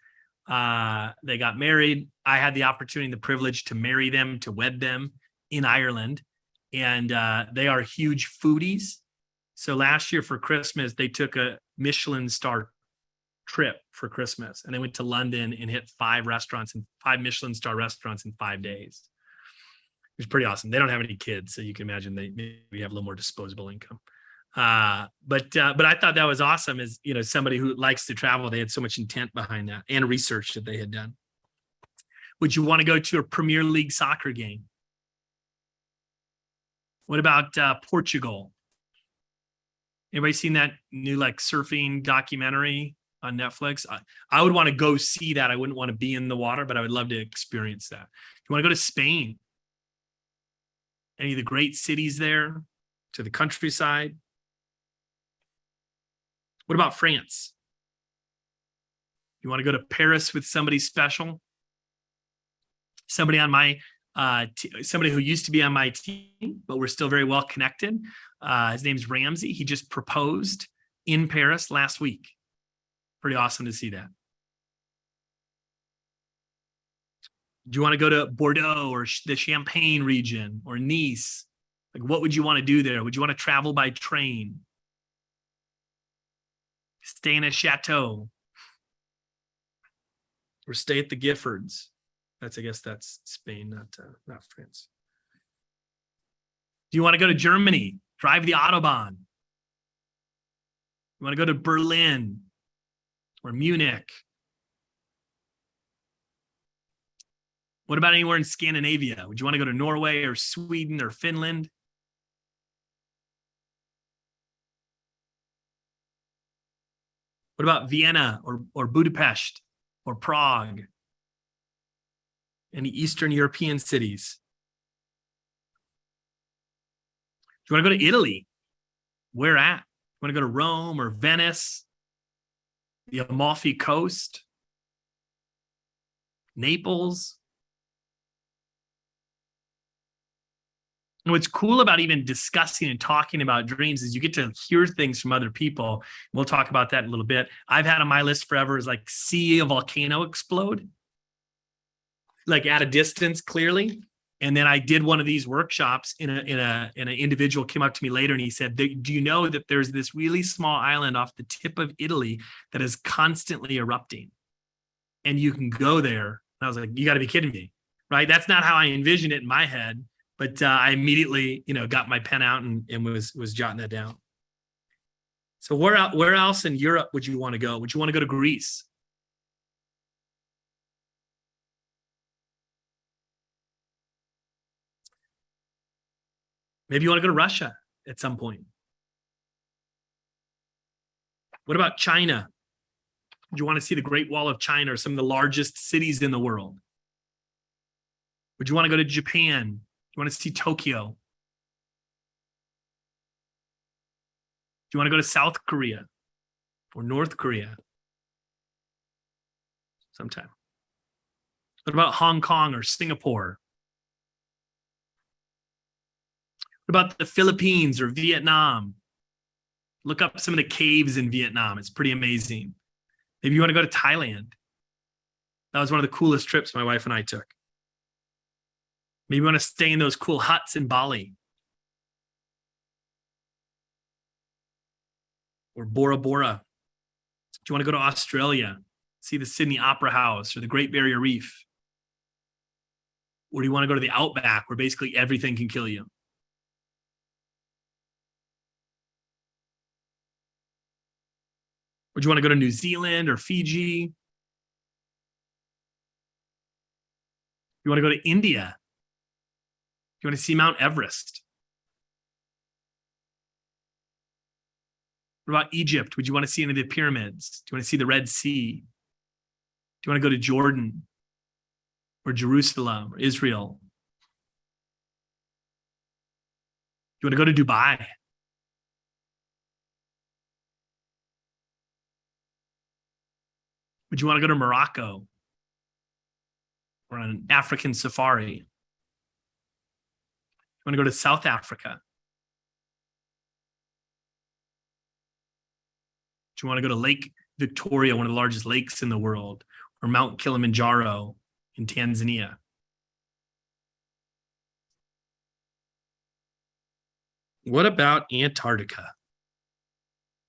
They got married. I had the opportunity and the privilege to marry them, to wed them in Ireland. And they are huge foodies. So last year for Christmas, they took a Michelin star trip for Christmas. And they went to London and hit 5 Michelin star restaurants in 5 days. It was pretty awesome. They don't have any kids, so you can imagine they maybe have a little more disposable income. But I thought that was awesome as, you know, somebody who likes to travel, they had so much intent behind that and research that they had done. Would you want to go to a Premier League soccer game? What about Portugal? Anybody seen that new like surfing documentary on Netflix? I would want to go see that. I wouldn't want to be in the water, but I would love to experience that. You want to go to Spain? Any of the great cities there, to the countryside? What about France? You want to go to Paris with somebody special? Somebody on my somebody who used to be on my team, but we're still very well connected. His name's Ramsey. He just proposed in Paris last week. Pretty awesome to see that. Do you want to go to Bordeaux or the Champagne region or Nice? Like, what would you want to do there? Would you want to travel by train? Stay in a chateau? Or stay at the Giffords? I guess that's Spain, not France. Do you want to go to Germany? Drive the Autobahn? You want to go to Berlin or Munich? What about anywhere in Scandinavia? Would you want to go to Norway or Sweden or Finland? What about Vienna or Budapest or Prague? Any Eastern European cities? Do you want to go to Italy? Where at? You want to go to Rome or Venice? The Amalfi Coast? Naples? And what's cool about even discussing and talking about dreams is you get to hear things from other people. We'll talk about that in a little bit. I've had on my list forever is like see a volcano explode, like at a distance, clearly. And then I did one of these workshops and an individual came up to me later and he said, do you know that there's this really small island off the tip of Italy that is constantly erupting? And you can go there. And I was like, you got to be kidding me. right? That's not how I envisioned it in my head, but I immediately, got my pen out and was jotting that down. So where else in Europe would you want to go? Would you want to go to Greece? Maybe you want to go to Russia at some point. What about China? Would you want to see the Great Wall of China or some of the largest cities in the world? Would you want to go to Japan? Do you want to see Tokyo? Do you want to go to South Korea or North Korea sometime? What about Hong Kong or Singapore? What about the Philippines or Vietnam? Look up some of the caves in Vietnam. It's pretty amazing. Maybe you want to go to Thailand. That was one of the coolest trips my wife and I took. Maybe you want to stay in those cool huts in Bali. Or Bora Bora. Do you want to go to Australia? See the Sydney Opera House or the Great Barrier Reef? Or do you want to go to the Outback where basically everything can kill you? Would you want to go to New Zealand or Fiji? You want to go to India? You want to see Mount Everest? What about Egypt? Would you want to see any of the pyramids? Do you want to see the Red Sea? Do you want to go to Jordan or Jerusalem or Israel? Do you want to go to Dubai? Would you want to go to Morocco or on an African safari? You want to go to South Africa? Do you want to go to Lake Victoria, one of the largest lakes in the world, or Mount Kilimanjaro in Tanzania? What about Antarctica?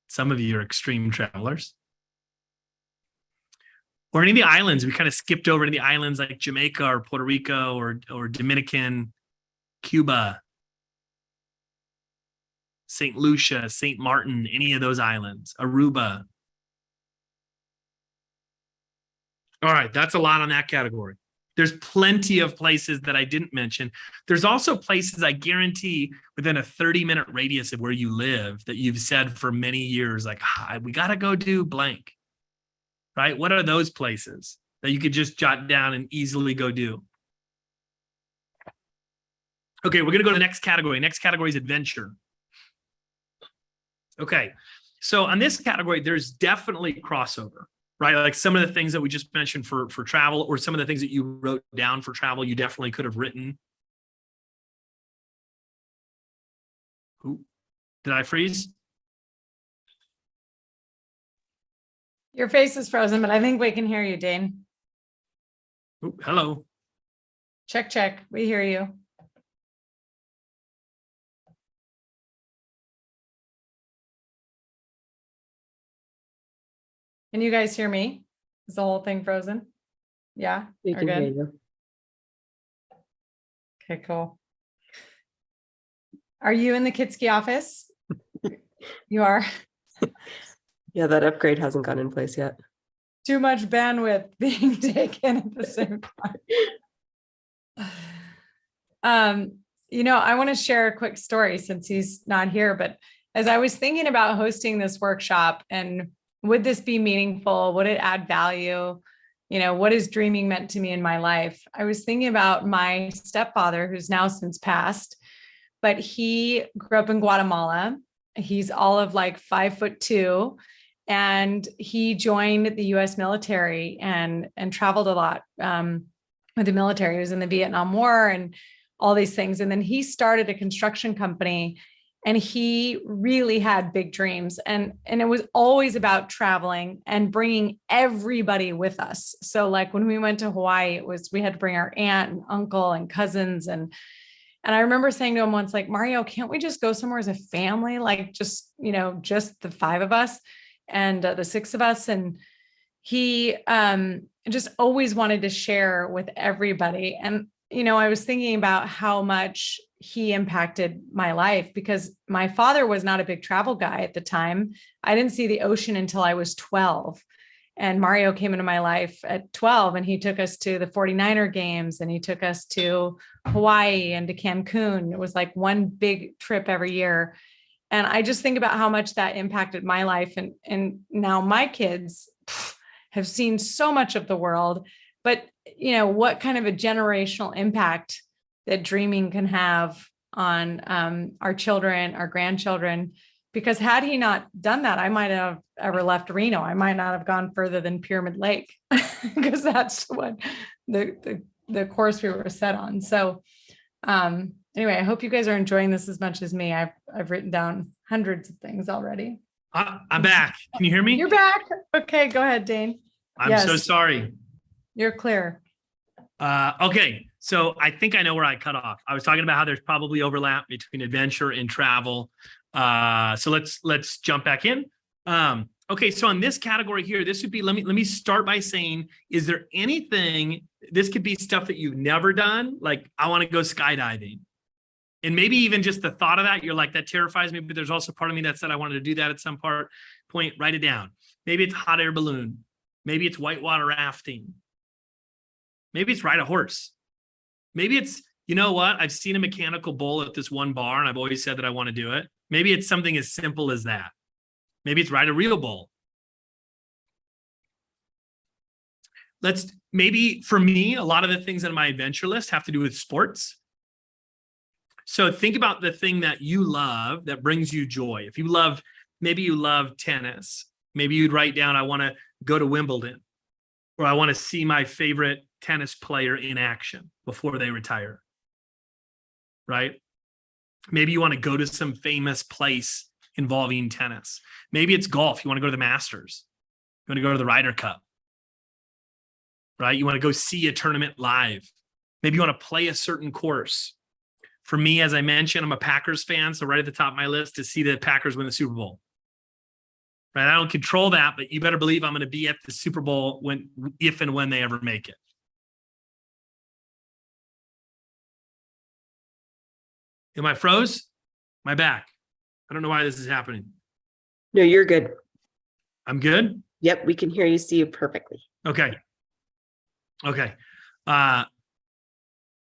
Some of you are extreme travelers. Or any of the islands. We kind of skipped over to the islands like Jamaica or Puerto Rico or Dominican, Cuba, St. Lucia, St. Martin, any of those islands, Aruba. All right, that's a lot on that category. There's plenty of places that I didn't mention. There's also places I guarantee within a 30-minute radius of where you live that you've said for many years, like, we got to go do blank. Right? What are those places that you could just jot down and easily go do? Okay, we're going to go to the next category. Next category is adventure. Okay, so on this category, there's definitely crossover, right? Like some of the things that we just mentioned for travel, or some of the things that you wrote down for travel, you definitely could have written. Ooh, did I freeze? Your face is frozen, but I think we can hear you, Dane. Ooh, hello. Check, check. We hear you. Can you guys hear me? Is the whole thing frozen? Yeah, We we're can hear good. you. Okay, cool. Are you in the Kitski office? You are. Yeah, that upgrade hasn't gone in place yet. Too much bandwidth being taken at the same time. I want to share a quick story since he's not here, but as I was thinking about hosting this workshop and would this be meaningful? Would it add value? What is dreaming meant to me in my life? I was thinking about my stepfather, who's now since passed, but he grew up in Guatemala. He's all of like 5'2", and he joined the U.S. military and traveled a lot with the military. He was in the Vietnam War and all these things. And then he started a construction company, and he really had big dreams. And it was always about traveling and bringing everybody with us. So like when we went to Hawaii, we had to bring our aunt and uncle and cousins. And I remember saying to him once, like, Mario, can't we just go somewhere as a family? Like just the 5 of us and the 6 of us. And he just always wanted to share with everybody. And, I was thinking about how much he impacted my life, because my father was not a big travel guy at the time. I didn't see the ocean until I was 12. And Mario came into my life at 12, and he took us to the 49er games, and he took us to Hawaii and to Cancun. It was like one big trip every year. And I just think about how much that impacted my life. And now my kids have seen so much of the world, but what kind of a generational impact that dreaming can have on our children, our grandchildren, because had he not done that, I might have ever left Reno. I might not have gone further than Pyramid Lake, because that's what the course we were set on. So anyway, I hope you guys are enjoying this as much as me. I've written down hundreds of things already. I'm back. Can you hear me? You're back. Okay, go ahead, Dane. I'm so sorry. You're clear. Okay, so I think I know where I cut off. I was talking about how there's probably overlap between adventure and travel. So let's jump back in. Okay, so in this category here, this would be, let me start by saying, is there anything, this could be stuff that you've never done, like I want to go skydiving. And maybe even just the thought of that, you're like, that terrifies me, but there's also part of me that said I wanted to do that at some point, write it down. Maybe it's hot air balloon. Maybe it's whitewater rafting. Maybe it's ride a horse. Maybe it's, you know what? I've seen a mechanical bull at this one bar, and I've always said that I want to do it. Maybe it's something as simple as that. Maybe it's ride a real bull. Maybe for me, a lot of the things on my adventure list have to do with sports. So think about the thing that you love that brings you joy. If you love, maybe you love tennis. Maybe you'd write down, I want to go to Wimbledon, or I want to see my favorite tennis player in action before they retire, right? Maybe you want to go to some famous place involving tennis. Maybe it's golf. You want to go to the Masters. You want to go to the Ryder Cup, right? You want to go see a tournament live. Maybe you want to play a certain course. For me, as I mentioned, I'm a Packers fan, so right at the top of my list to see the Packers win the Super Bowl. Right? I don't control that, but you better believe I'm going to be at the Super Bowl if and when they ever make it. Am I froze? Am I back? I don't know why this is happening. No, you're good. I'm good? Yep, we can hear you, see you perfectly. Okay.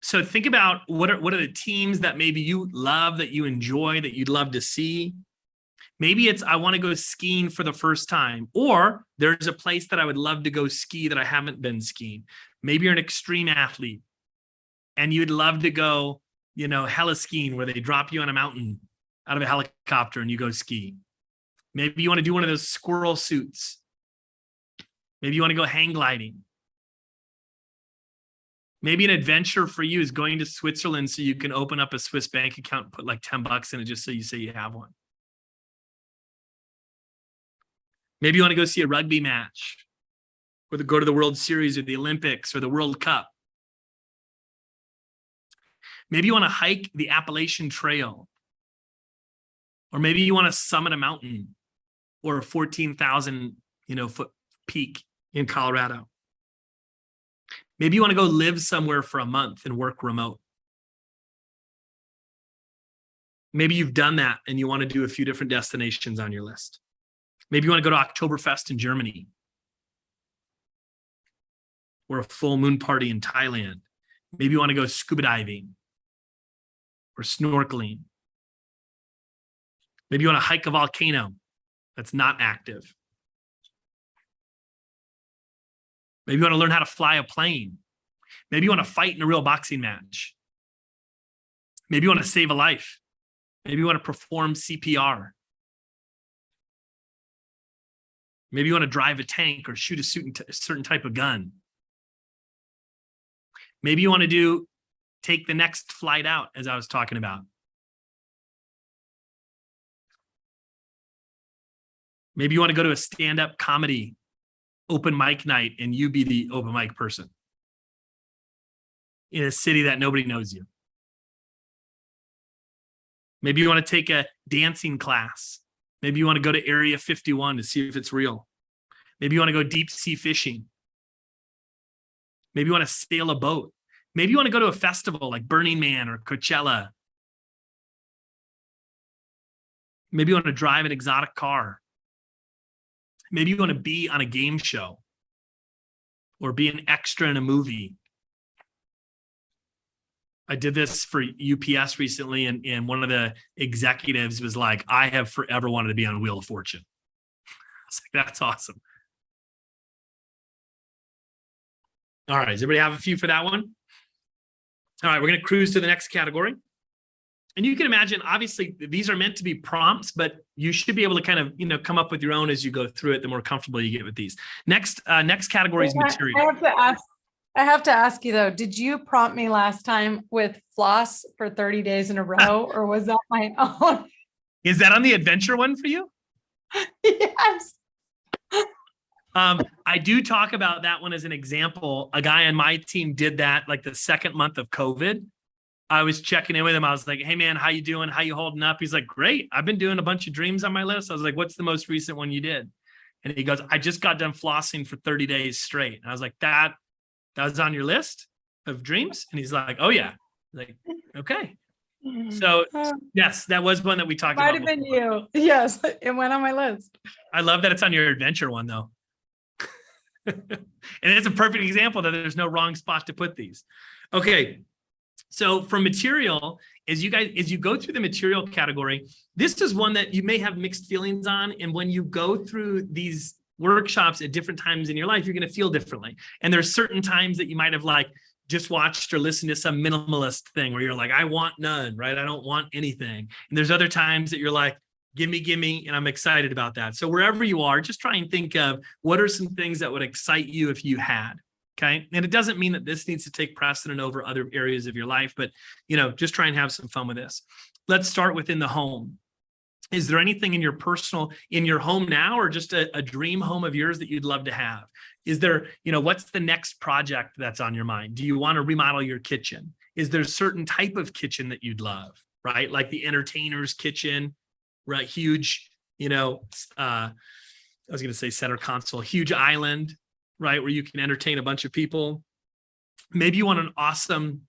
So think about what are the teams that maybe you love, that you enjoy, that you'd love to see. Maybe it's, I want to go skiing for the first time, or there's a place that I would love to go ski that I haven't been skiing. Maybe you're an extreme athlete and you'd love to go, heli skiing, where they drop you on a mountain out of a helicopter and you go ski. Maybe you want to do one of those squirrel suits. Maybe you want to go hang gliding. Maybe an adventure for you is going to Switzerland so you can open up a Swiss bank account and put like $10 in it just so you say you have one. Maybe you want to go see a rugby match, or go to the World Series or the Olympics or the World Cup. Maybe you want to hike the Appalachian Trail, or maybe you want to summit a mountain or a 14,000 foot peak in Colorado. Maybe you want to go live somewhere for a month and work remote. Maybe you've done that and you want to do a few different destinations on your list. Maybe you want to go to Oktoberfest in Germany, or a full moon party in Thailand. Maybe you want to go scuba diving or snorkeling. Maybe you want to hike a volcano that's not active. Maybe you want to learn how to fly a plane. Maybe you want to fight in a real boxing match. Maybe you want to save a life. Maybe you want to perform CPR. Maybe you want to drive a tank or shoot a certain type of gun. Maybe you want to take the next flight out, as I was talking about. Maybe you want to go to a stand-up comedy open mic night and you be the open mic person in a city that nobody knows you. Maybe you want to take a dancing class. Maybe you want to go to Area 51 to see if it's real. Maybe you want to go deep sea fishing. Maybe you want to sail a boat. Maybe you want to go to a festival like Burning Man or Coachella. Maybe you want to drive an exotic car. Maybe you want to be on a game show or be an extra in a movie. I did this for UPS recently, and one of the executives was like, I have forever wanted to be on Wheel of Fortune. I was like, that's awesome. All right, does everybody have a few for that one? All right, we're going to cruise to the next category. And you can imagine, obviously, these are meant to be prompts, but you should be able to kind of, come up with your own as you go through it, the more comfortable you get with these. Next category is material. I have to ask you though, did you prompt me last time with floss for 30 days in a row, or was that my own? Is that on the adventure one for you? Yes. I do talk about that one as an example. A guy on my team did that like the second month of COVID. I was checking in with him. I was like, hey man, how you doing? How you holding up? He's like, great. I've been doing a bunch of dreams on my list. I was like, what's the most recent one you did? And he goes, I just got done flossing for 30 days straight. And I was like, that was on your list of dreams? And he's like, oh yeah. Like, okay. So yes, that was one that we talked about. Might have been you. Yes, it went on my list. I love that it's on your adventure one though. And it's a perfect example that there's no wrong spot to put these. Okay. So for material, as you go through the material category, this is one that you may have mixed feelings on. And when you go through these workshops at different times in your life, you're going to feel differently. And there's certain times that you might have like just watched or listened to some minimalist thing where you're like, I want none, right? I don't want anything. And there's other times that you're like, give me, and I'm excited about that. So wherever you are, just try and think of what are some things that would excite you if you had. Okay. And it doesn't mean that this needs to take precedent over other areas of your life, but just try and have some fun with this. Let's start within the home. Is there anything in your home now, or just a dream home of yours that you'd love to have? Is there, what's the next project that's on your mind? Do you want to remodel your kitchen? Is there a certain type of kitchen that you'd love, right? Like the entertainer's kitchen, right? Huge, I was going to say center console, huge island, right? Where you can entertain a bunch of people. Maybe you want an awesome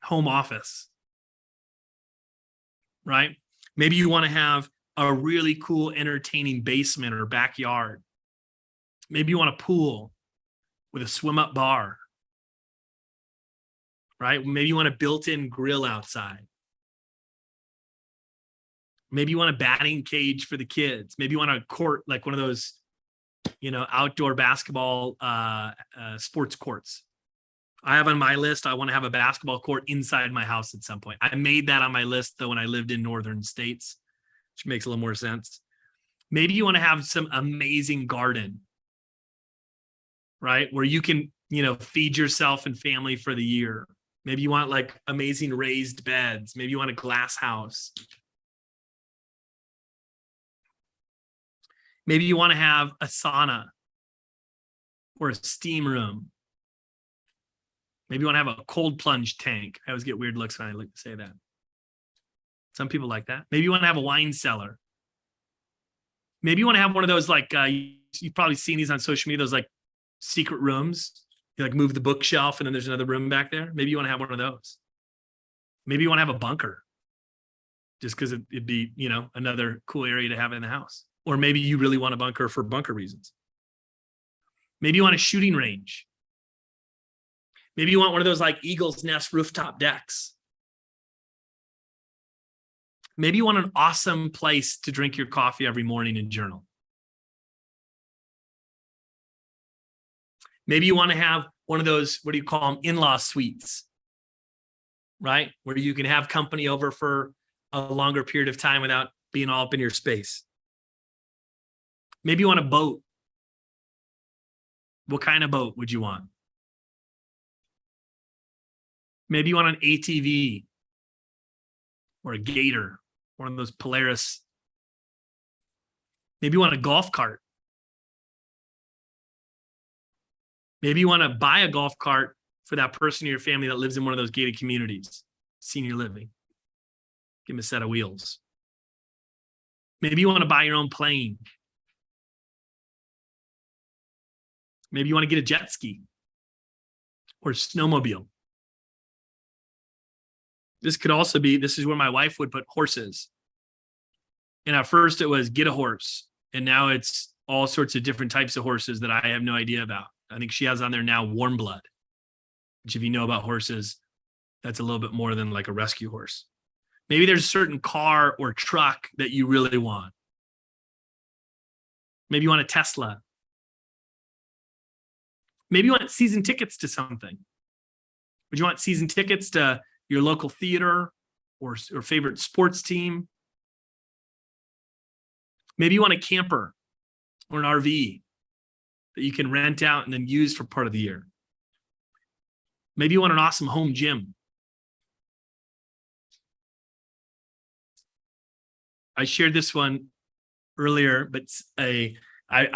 home office, right? Maybe you want to have a really cool, entertaining basement or backyard. Maybe you want a pool with a swim up bar, right? Maybe you want a built-in grill outside. Maybe you want a batting cage for the kids. Maybe you want a court, like one of those, outdoor basketball sports courts. I have on my list, I want to have a basketball court inside my house at some point. I made that on my list though when I lived in northern states, which makes a little more sense. Maybe you want to have some amazing garden, right? Where you can, feed yourself and family for the year. Maybe you want like amazing raised beds. Maybe you want a glass house. Maybe you want to have a sauna or a steam room. Maybe you want to have a cold plunge tank. I always get weird looks when I say that. Some people like that. Maybe you want to have a wine cellar. Maybe you want to have one of those, like, you've probably seen these on social media, those like secret rooms. You like move the bookshelf and then there's another room back there. Maybe you want to have one of those. Maybe you want to have a bunker just because it'd be, another cool area to have in the house. Or maybe you really want a bunker for bunker reasons. Maybe you want a shooting range. Maybe you want one of those like Eagle's Nest rooftop decks. Maybe you want an awesome place to drink your coffee every morning and journal. Maybe you want to have one of those, what do you call them, in-law suites, right? Where you can have company over for a longer period of time without being all up in your space. Maybe you want a boat. What kind of boat would you want? Maybe you want an ATV or a Gator, one of those Polaris. Maybe you want a golf cart. Maybe you want to buy a golf cart for that person in your family that lives in one of those gated communities, senior living. Give them a set of wheels. Maybe you want to buy your own plane. Maybe you want to get a jet ski or snowmobile. This could also be, this is where my wife would put horses. And at first it was get a horse. And now it's all sorts of different types of horses that I have no idea about. I think she has on there now warm blood, which if you know about horses, that's a little bit more than like a rescue horse. Maybe there's a certain car or truck that you really want. Maybe you want a Tesla. Maybe you want season tickets to something. Would you want season tickets to your local theater or favorite sports team? Maybe you want a camper or an RV that you can rent out and then use for part of the year. Maybe you want an awesome home gym. I shared this one earlier, but I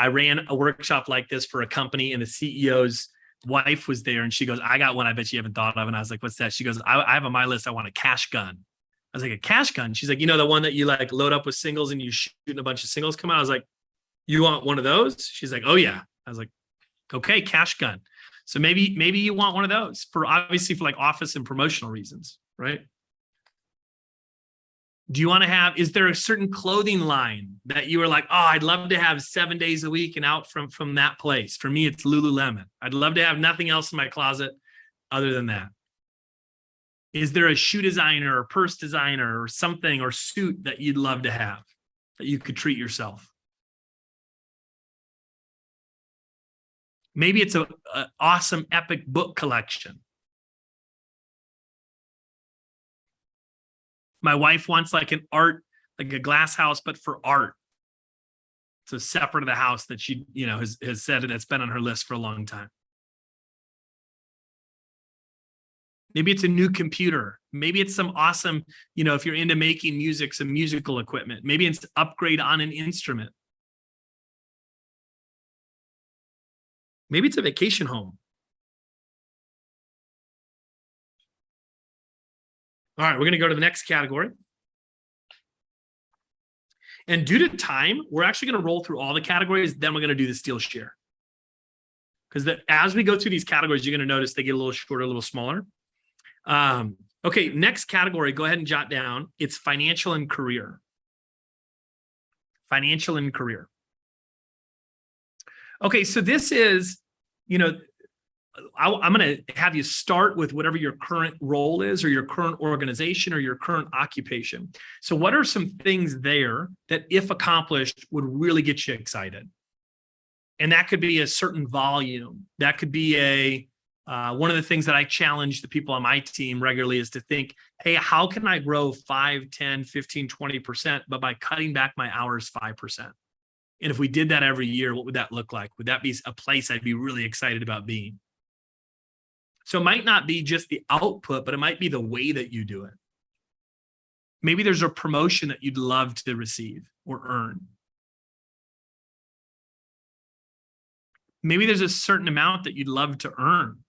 ran a workshop like this for a company, and the CEO's wife was there, and she goes, I got one I bet you haven't thought of. And I was like, what's that? She goes, I have on my list, I want a cash gun. I was like, a cash gun? She's like, you know, the one that you like load up with singles and you shoot and a bunch of singles come out. I was like, you want one of those? She's like, oh yeah. I was like, okay, cash gun. So maybe you want one of those for obviously for like office and promotional reasons, right? Do you want to have, is there a certain clothing line that you are like, oh, I'd love to have 7 days a week and out from that place? For me, it's Lululemon. I'd love to have nothing else in my closet other than that. Is there a shoe designer or purse designer or something or suit that you'd love to have that you could treat yourself? Maybe it's an awesome epic book collection. My wife wants like an art, like a glass house, but for art. So separate of the house that she, you know, has said it. It's been on her list for a long time. Maybe it's a new computer. Maybe it's some awesome, you know, if you're into making music, some musical equipment. Maybe it's upgrade on an instrument. Maybe it's a vacation home. All right, we're going to go to the next category. And due to time, we're actually going to roll through all the categories. Then we're going to do the steal share. Because as we go through these categories, you're going to notice they get a little shorter, a little smaller. Okay, next category, go ahead and jot down. It's financial and career. Financial and career. Okay, so this is, you know, I'm going to have you start with whatever your current role is or your current organization or your current occupation. So what are some things there that, if accomplished, would really get you excited? And that could be a certain volume. That could be one of the things that I challenge the people on my team regularly is to think, hey, how can I grow 5, 10, 15, 20%, but by cutting back my hours 5%? And if we did that every year, what would that look like? Would that be a place I'd be really excited about being? So it might not be just the output, but it might be the way that you do it. Maybe there's a promotion that you'd love to receive or earn. Maybe there's a certain amount that you'd love to earn.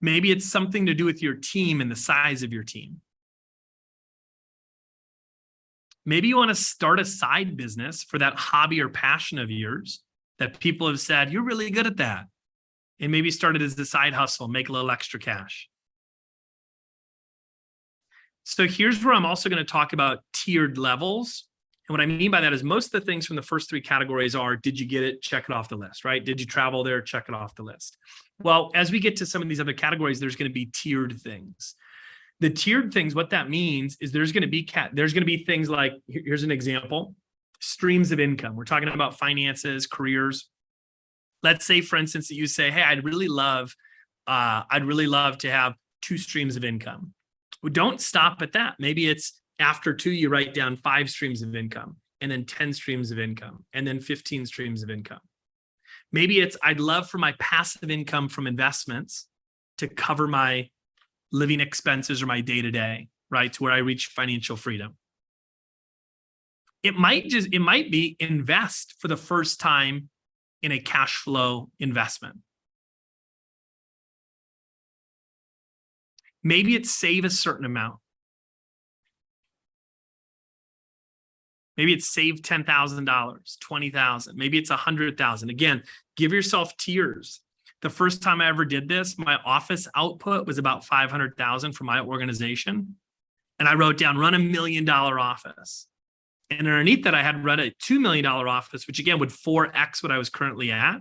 Maybe it's something to do with your team and the size of your team. Maybe you want to start a side business for that hobby or passion of yours that people have said, you're really good at that. And maybe start it as a side hustle, make a little extra cash. So here's where I'm also going to talk about tiered levels. And what I mean by that is most of the things from the first three categories are, did you get it? Check it off the list, right? Did you travel there? Check it off the list. Well, as we get to some of these other categories, there's going to be tiered things. The tiered things, what that means is there's going to be things like, here's an example, streams of income. We're talking about finances, careers. Let's say, for instance, that you say, hey, I'd really love to have 2 streams of income. Well, don't stop at that. Maybe it's after 2, you write down 5 streams of income, and then 10 streams of income, and then 15 streams of income. Maybe it's, I'd love for my passive income from investments to cover my living expenses or my day-to-day, right? To where I reach financial freedom. It might be invest for the first time in a cash flow investment. Maybe it's save a certain amount. Maybe it's save $10,000, $20,000. Maybe it's $100,000. Again, give yourself tiers. The first time I ever did this, my office output was about $500,000 for my organization. And I wrote down, run $1 million office. And underneath that, I had run a $2 million office, which again would 4X what I was currently at.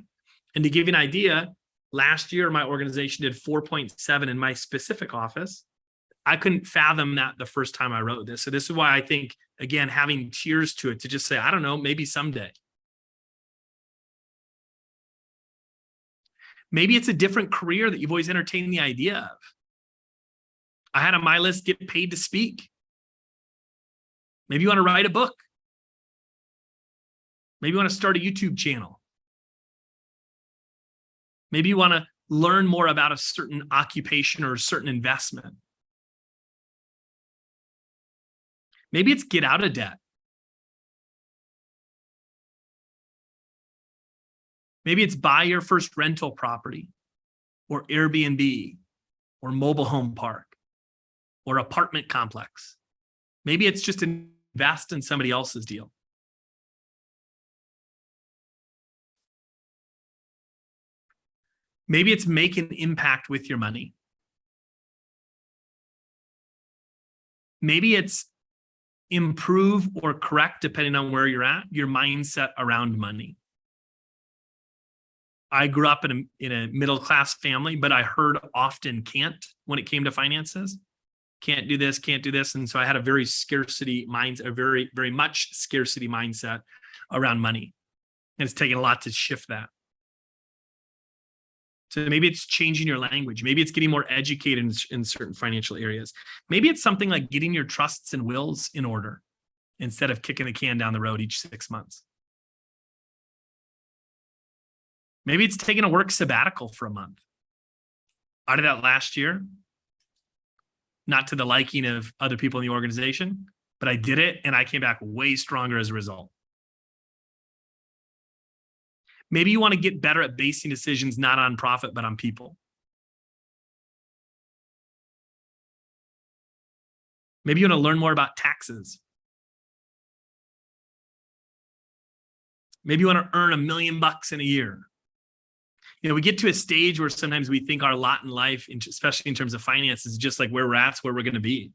And to give you an idea, last year, my organization did 4.7 in my specific office. I couldn't fathom that the first time I wrote this. So this is why I think, again, having tiers to it, to just say, I don't know, maybe someday. Maybe it's a different career that you've always entertained the idea of. I had on my list, get paid to speak. Maybe you want to write a book. Maybe you want to start a YouTube channel. Maybe you want to learn more about a certain occupation or a certain investment. Maybe it's get out of debt. Maybe it's buy your first rental property or Airbnb or mobile home park or apartment complex. Maybe it's just invest in somebody else's deal. Maybe it's make an impact with your money. Maybe it's improve or correct, depending on where you're at, your mindset around money. I grew up in a middle-class family, but I heard often can't when it came to finances. Can't do this, can't do this. And so I had a very scarcity mindset, a very, very much scarcity mindset around money. And it's taken a lot to shift that. So maybe it's changing your language. Maybe it's getting more educated in certain financial areas. Maybe it's something like getting your trusts and wills in order instead of kicking the can down the road each 6 months. Maybe it's taking a work sabbatical for a month. I did that last year, not to the liking of other people in the organization, but I did it and I came back way stronger as a result. Maybe you want to get better at basing decisions not on profit, but on people. Maybe you want to learn more about taxes. Maybe you want to earn $1 million in a year. You know, we get to a stage where sometimes we think our lot in life, especially in terms of finances, is just like where we're at, where we're going to be.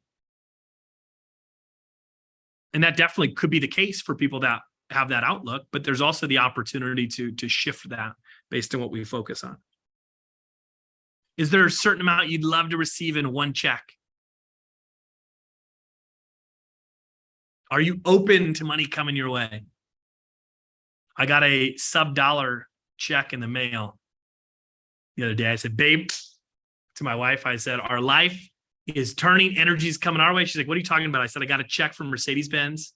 And that definitely could be the case for people that have that outlook, but there's also the opportunity to shift that based on what we focus on. Is there a certain amount you'd love to receive in one check? Are you open to money coming your way? I got a sub-dollar check in the mail the other day. I said, babe, to my wife, I said, our life is turning, energy's coming our way. She's like, what are you talking about? I said, I got a check from Mercedes-Benz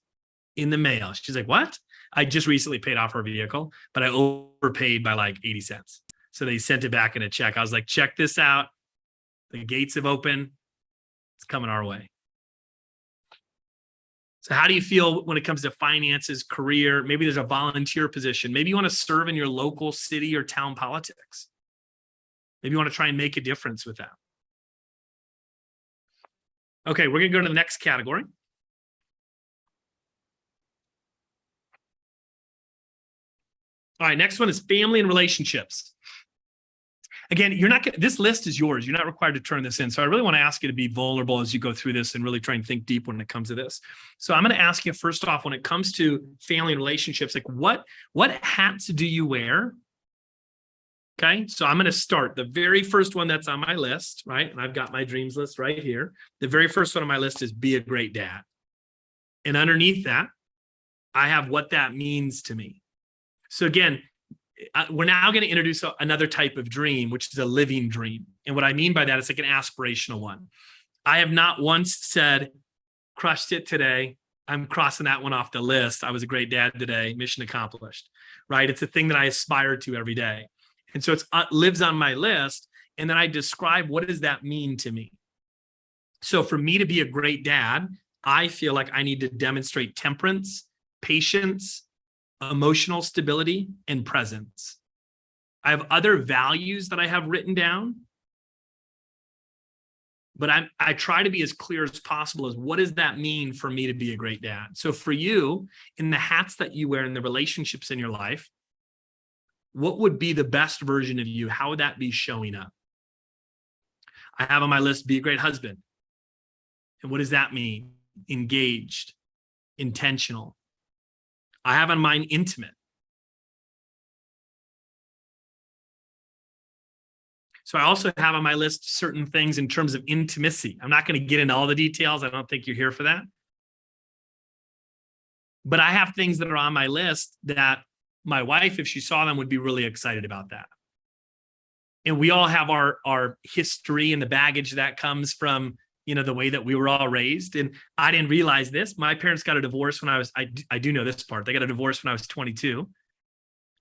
in the mail. She's like, what? I just recently paid off her vehicle, but I overpaid by like 80 cents. So they sent it back in a check. I was like, check this out. The gates have opened. It's coming our way. So how do you feel when it comes to finances, career? Maybe there's a volunteer position. Maybe you want to serve in your local city or town politics. Maybe you want to try and make a difference with that. Okay, we're going to go to the next category. All right, next one is family and relationships. Again, you're not gonna, this list is yours. You're not required to turn this in. So I really want to ask you to be vulnerable as you go through this and really try and think deep when it comes to this. So I'm going to ask you first off, when it comes to family and relationships, like what hats do you wear? Okay, so I'm going to start. The very first one that's on my list, right? And I've got my dreams list right here. The very first one on my list is be a great dad. And underneath that, I have what that means to me. So again, we're now going to introduce another type of dream, which is a living dream. And what I mean by that is like an aspirational one. I have not once said, crushed it today. I'm crossing that one off the list. I was a great dad today. Mission accomplished, right? It's a thing that I aspire to every day. And so it lives on my list. And then I describe, what does that mean to me? So for me to be a great dad, I feel like I need to demonstrate temperance, patience, emotional stability, and presence. I have other values that I have written down. but I try to be as clear as possible as what does that mean for me to be a great dad? So for you, in the hats that you wear, in the relationships in your life, what would be the best version of you? How would that be showing up? I have on my list, be a great husband. And what does that mean? Engaged, intentional. I have on mine intimate. So I also have on my list certain things in terms of intimacy. I'm not going to get into all the details. I don't think you're here for that. But I have things that are on my list that my wife, if she saw them, would be really excited about that. And we all have our history and the baggage that comes from, the way that we were all raised. And I didn't realize this. My parents got a divorce when I do know this part. They got a divorce when I was 22.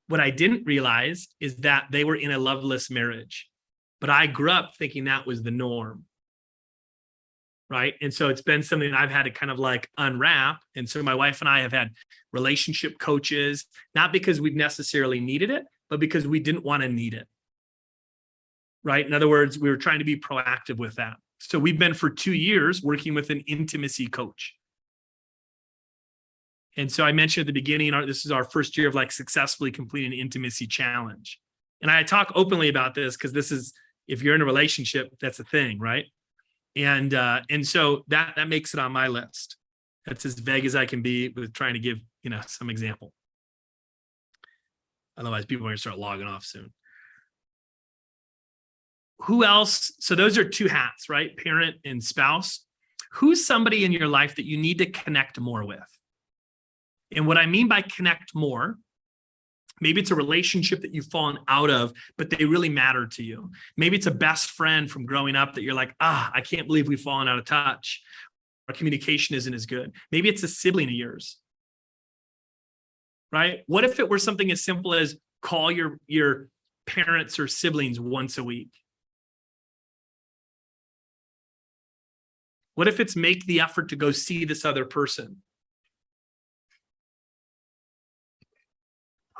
What I didn't realize is that they were in a loveless marriage. But I grew up thinking that was the norm. Right. And so it's been something that I've had to kind of like unwrap. And so my wife and I have had relationship coaches, not because we've necessarily needed it, but because we didn't want to need it. Right. In other words, we were trying to be proactive with that. So we've been for 2 years working with an intimacy coach. And so I mentioned at the beginning, this is our first year of like successfully completing an intimacy challenge. And I talk openly about this because this is, if you're in a relationship, that's a thing, right? And so that makes it on my list. That's as vague as I can be with trying to give, some example. Otherwise, people are going to start logging off soon. Who else? So those are 2 hats, right? Parent and spouse. Who's somebody in your life that you need to connect more with? And what I mean by connect more, maybe it's a relationship that you've fallen out of, but they really matter to you. Maybe it's a best friend from growing up that you're like, I can't believe we've fallen out of touch. Our communication isn't as good. Maybe it's a sibling of yours, right? What if it were something as simple as call your parents or siblings once a week? What if it's make the effort to go see this other person?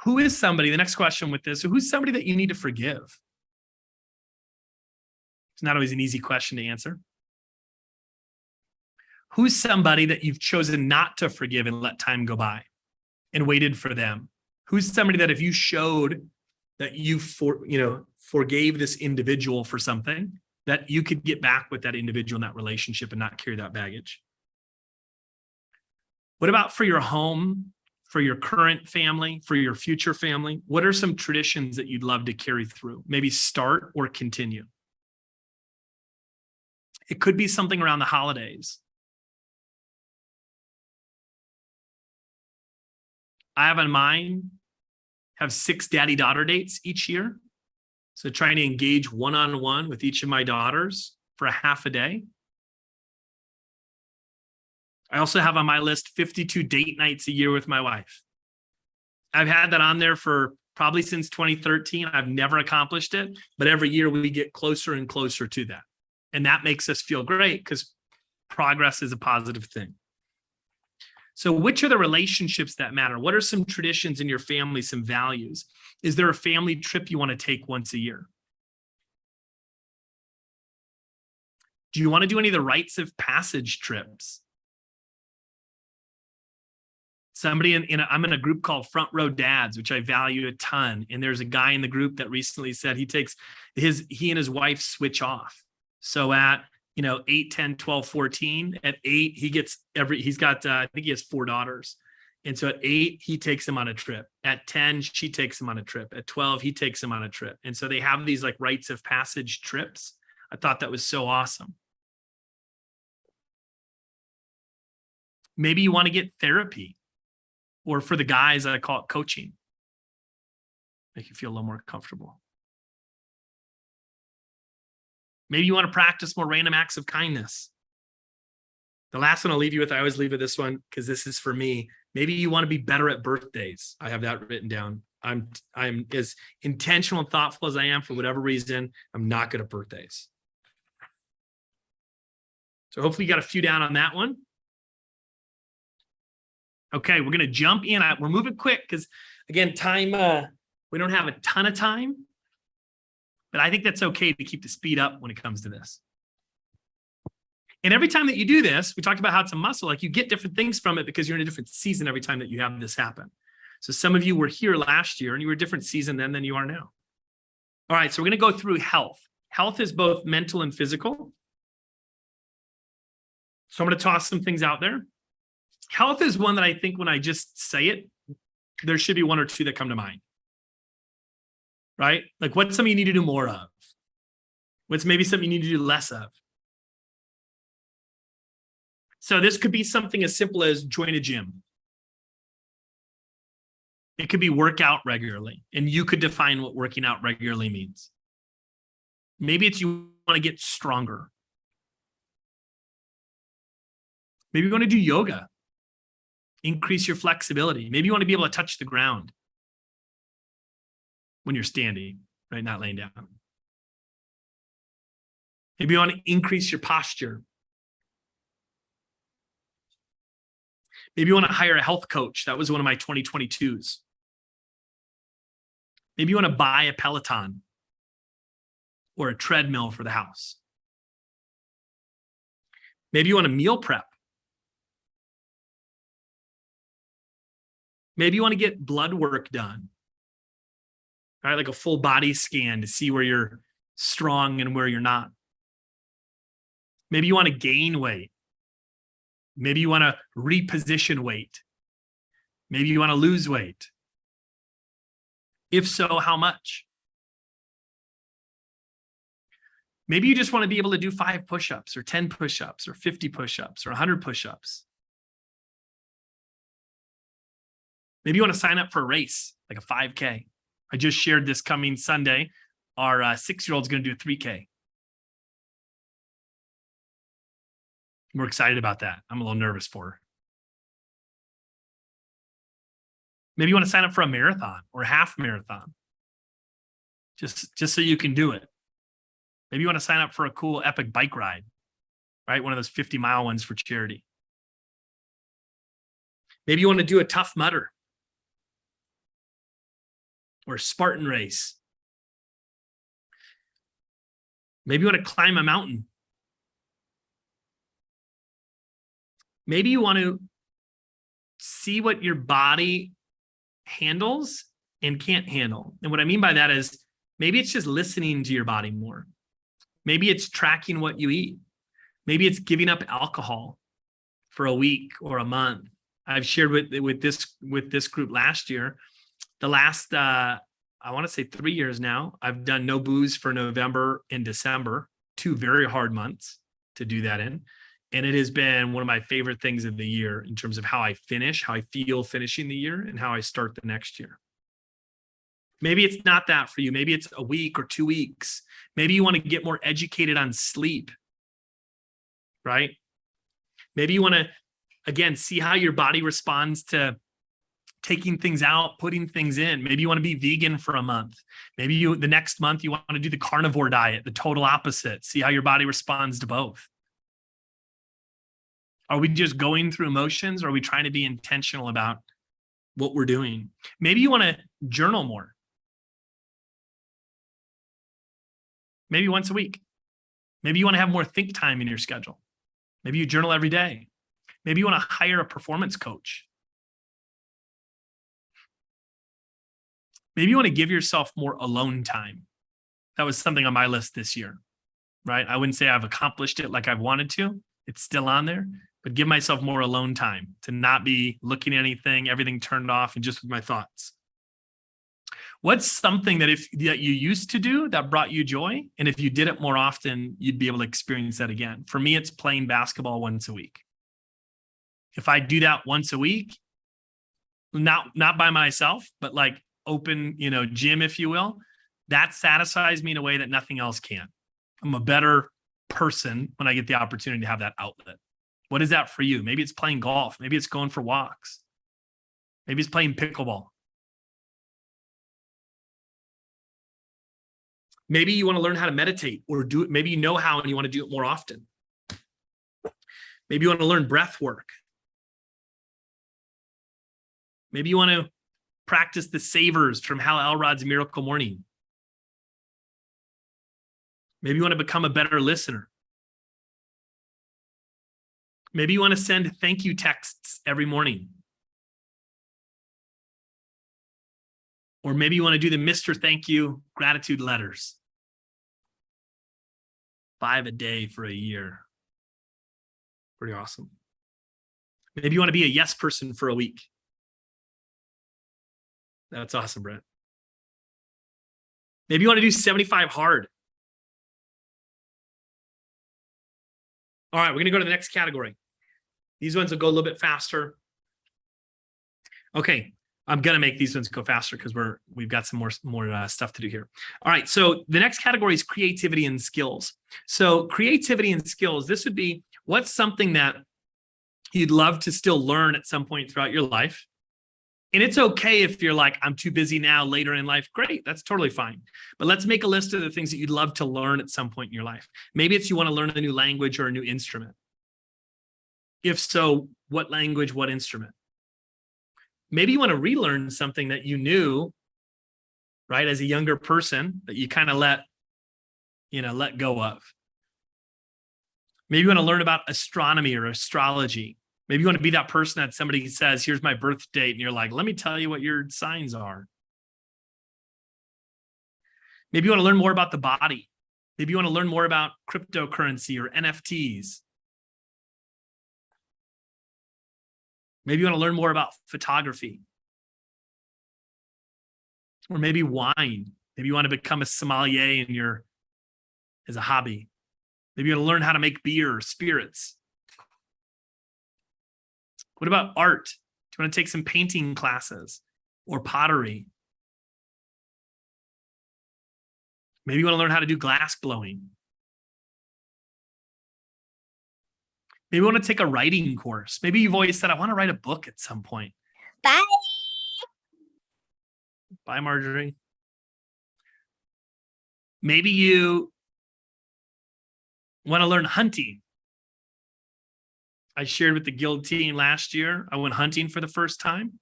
Who is somebody, the next question with this, who's somebody that you need to forgive? It's not always an easy question to answer. Who's somebody that you've chosen not to forgive and let time go by and waited for them? Who's somebody that if you showed that you forgave this individual for something, that you could get back with that individual in that relationship and not carry that baggage? What about for your home, for your current family, for your future family? What are some traditions that you'd love to carry through? Maybe start or continue. It could be something around the holidays. I have in mind, have 6 daddy-daughter dates each year. So trying to engage one-on-one with each of my daughters for a half a day. I also have on my list 52 date nights a year with my wife. I've had that on there for probably since 2013. I've never accomplished it, but every year we get closer and closer to that. And that makes us feel great because progress is a positive thing. So which are the relationships that matter? What are some traditions in your family, some values? Is there a family trip you want to take once a year? Do you want to do any of the rites of passage trips? Somebody I'm in a group called Front Row Dads, which I value a ton. And there's a guy in the group that recently said he and his wife switch off. So at 8, 10, 12, 14, at 8, he's got, I think he has 4 daughters. And so at 8, he takes them on a trip. At 10, she takes him on a trip. At 12, he takes them on a trip. And so they have these like rites of passage trips. I thought that was so awesome. Maybe you want to get therapy, or for the guys, I call it coaching. Make you feel a little more comfortable. Maybe you want to practice more random acts of kindness. The last one I'll leave you with, I always leave with this one because this is for me. Maybe you want to be better at birthdays. I have that written down. I'm as intentional and thoughtful as I am for whatever reason. I'm not good at birthdays. So hopefully you got a few down on that one. Okay, we're going to jump in. We're moving quick because, again, time, we don't have a ton of time, but I think that's okay to keep the speed up when it comes to this. And every time that you do this, we talked about how it's a muscle, like you get different things from it because you're in a different season every time that you have this happen. So some of you were here last year and you were a different season then than you are now. All right, so we're going to go through health. Health is both mental and physical. So I'm going to toss some things out there. Health is one that I think when I just say it, there should be one or two that come to mind. Right? Like what's something you need to do more of? What's maybe something you need to do less of? So this could be something as simple as join a gym. It could be work out regularly, and you could define what working out regularly means. Maybe it's you want to get stronger. Maybe you want to do yoga, increase your flexibility. Maybe you want to be able to touch the ground when you're standing, right? Not laying down. Maybe you want to increase your posture. Maybe you want to hire a health coach. That was one of my 2022s. Maybe you want to buy a Peloton or a treadmill for the house. Maybe you want to meal prep. Maybe you want to get blood work done, right? Like a full body scan to see where you're strong and where you're not. Maybe you want to gain weight. Maybe you want to reposition weight. Maybe you want to lose weight. If so, how much? Maybe you just want to be able to do 5 push-ups or 10 push-ups or 50 push-ups or 100 push-ups. Maybe you want to sign up for a race, like a 5K. I just shared this coming Sunday. Our 6-year-old's going to do a 3K. We're excited about that. I'm a little nervous for her. Maybe you want to sign up for a marathon or a half marathon, just so you can do it. Maybe you want to sign up for a cool epic bike ride, right? One of those 50-mile ones for charity. Maybe you want to do a Tough Mudder or a Spartan race. Maybe you want to climb a mountain. Maybe you want to see what your body handles and can't handle. And what I mean by that is maybe it's just listening to your body more. Maybe it's tracking what you eat. Maybe it's giving up alcohol for a week or a month. I've shared with this group last year. The last, I want to say 3 years now, I've done no booze for November and December, 2 very hard months to do that in. And it has been one of my favorite things of the year in terms of how I finish, how I feel finishing the year, and how I start the next year. Maybe it's not that for you. Maybe it's a week or 2 weeks. Maybe you want to get more educated on sleep, right? Maybe you want to, again, see how your body responds to taking things out, putting things in. Maybe you want to be vegan for a month. Maybe the next month you want to do the carnivore diet, the total opposite. See how your body responds to both. Are we just going through emotions, or are we trying to be intentional about what we're doing? Maybe you want to journal more. Maybe once a week. Maybe you want to have more think time in your schedule. Maybe you journal every day. Maybe you want to hire a performance coach. Maybe you want to give yourself more alone time. That was something on my list this year, right? I wouldn't say I've accomplished it like I've wanted to. It's still on there, but give myself more alone time to not be looking at anything, everything turned off, and just with my thoughts. What's something that that you used to do that brought you joy? And if you did it more often, you'd be able to experience that again. For me, it's playing basketball once a week. If I do that once a week, not by myself, but like open, gym, if you will, that satisfies me in a way that nothing else can. I'm a better person when I get the opportunity to have that outlet. What is that for you? Maybe it's playing golf. Maybe it's going for walks. Maybe it's playing pickleball. Maybe you want to learn how to meditate or do it. Maybe you know how and you want to do it more often. Maybe you want to learn breath work. Maybe you want to practice the savers from Hal Elrod's Miracle Morning. Maybe you want to become a better listener. Maybe you want to send thank you texts every morning. Or maybe you want to do the Mr. Thank You gratitude letters. 5 a day for a year. Pretty awesome. Maybe you want to be a yes person for a week. That's awesome, Brett. Maybe you want to do 75 hard. All right, we're going to go to the next category. These ones will go a little bit faster. Okay, I'm going to make these ones go faster because we've got some more stuff to do here. All right, so the next category is creativity and skills. So creativity and skills, this would be what's something that you'd love to still learn at some point throughout your life. And it's okay if you're like, I'm too busy now, later in life. Great, that's totally fine. But let's make a list of the things that you'd love to learn at some point in your life. Maybe it's you want to learn a new language or a new instrument. If so, what language, what instrument? Maybe you want to relearn something that you knew, right, as a younger person that you kind of let go of. Maybe you want to learn about astronomy or astrology. Maybe you want to be that person that somebody says, here's my birth date. And you're like, let me tell you what your signs are. Maybe you want to learn more about the body. Maybe you want to learn more about cryptocurrency or NFTs. Maybe you want to learn more about photography. Or maybe wine. Maybe you want to become a sommelier as a hobby. Maybe you want to learn how to make beer or spirits. What about art? Do you want to take some painting classes or pottery? Maybe you want to learn how to do glass blowing. Maybe you want to take a writing course. Maybe you've always said, I want to write a book at some point. Bye. Bye, Marjorie. Maybe you want to learn hunting. I shared with the guild team last year, I went hunting for the first time,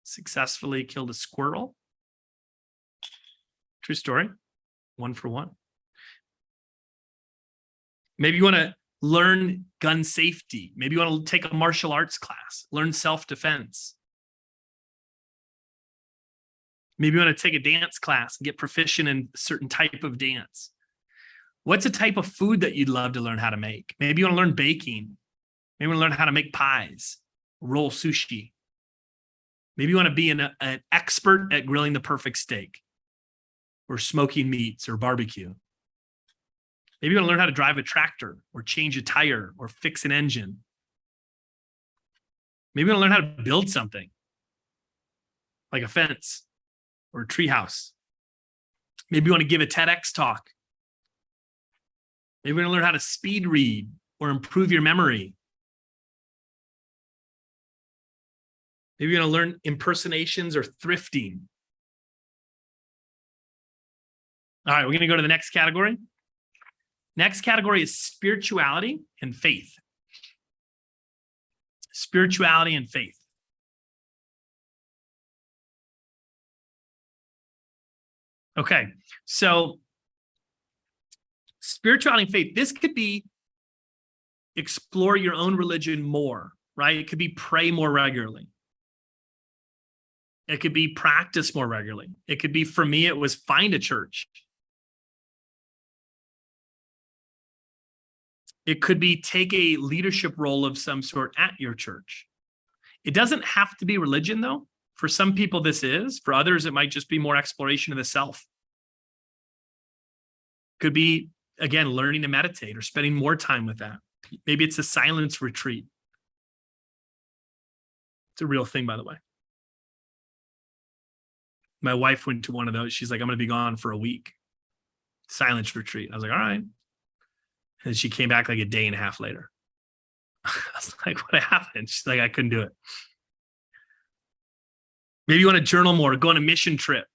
successfully killed a squirrel. True story, 1 for 1. Maybe you want to learn gun safety. Maybe you want to take a martial arts class, learn self-defense. Maybe you want to take a dance class and get proficient in a certain type of dance. What's a type of food that you'd love to learn how to make? Maybe you want to learn baking. Maybe you want to learn how to make pies, roll sushi. Maybe you want to be an expert at grilling the perfect steak or smoking meats or barbecue. Maybe you want to learn how to drive a tractor or change a tire or fix an engine. Maybe you want to learn how to build something like a fence or a treehouse. Maybe you want to give a TEDx talk. Maybe you want to learn how to speed read or improve your memory. Maybe you're going to learn impersonations or thrifting. All right, we're going to go to the next category. Next category is spirituality and faith. Spirituality and faith. Okay, so spirituality and faith, this could be explore your own religion more, right? It could be pray more regularly. It could be practice more regularly. It could be, for me, it was find a church. It could be take a leadership role of some sort at your church. It doesn't have to be religion, though. For some people, this is. For others, it might just be more exploration of the self. Could be, again, learning to meditate or spending more time with that. Maybe it's a silence retreat. It's a real thing, by the way. My wife went to one of those. She's like, I'm going to be gone for a week. Silence retreat. I was like, all right. And she came back like a day and a half later. I was like, what happened? She's like, I couldn't do it. Maybe you want to journal more, go on a mission trip.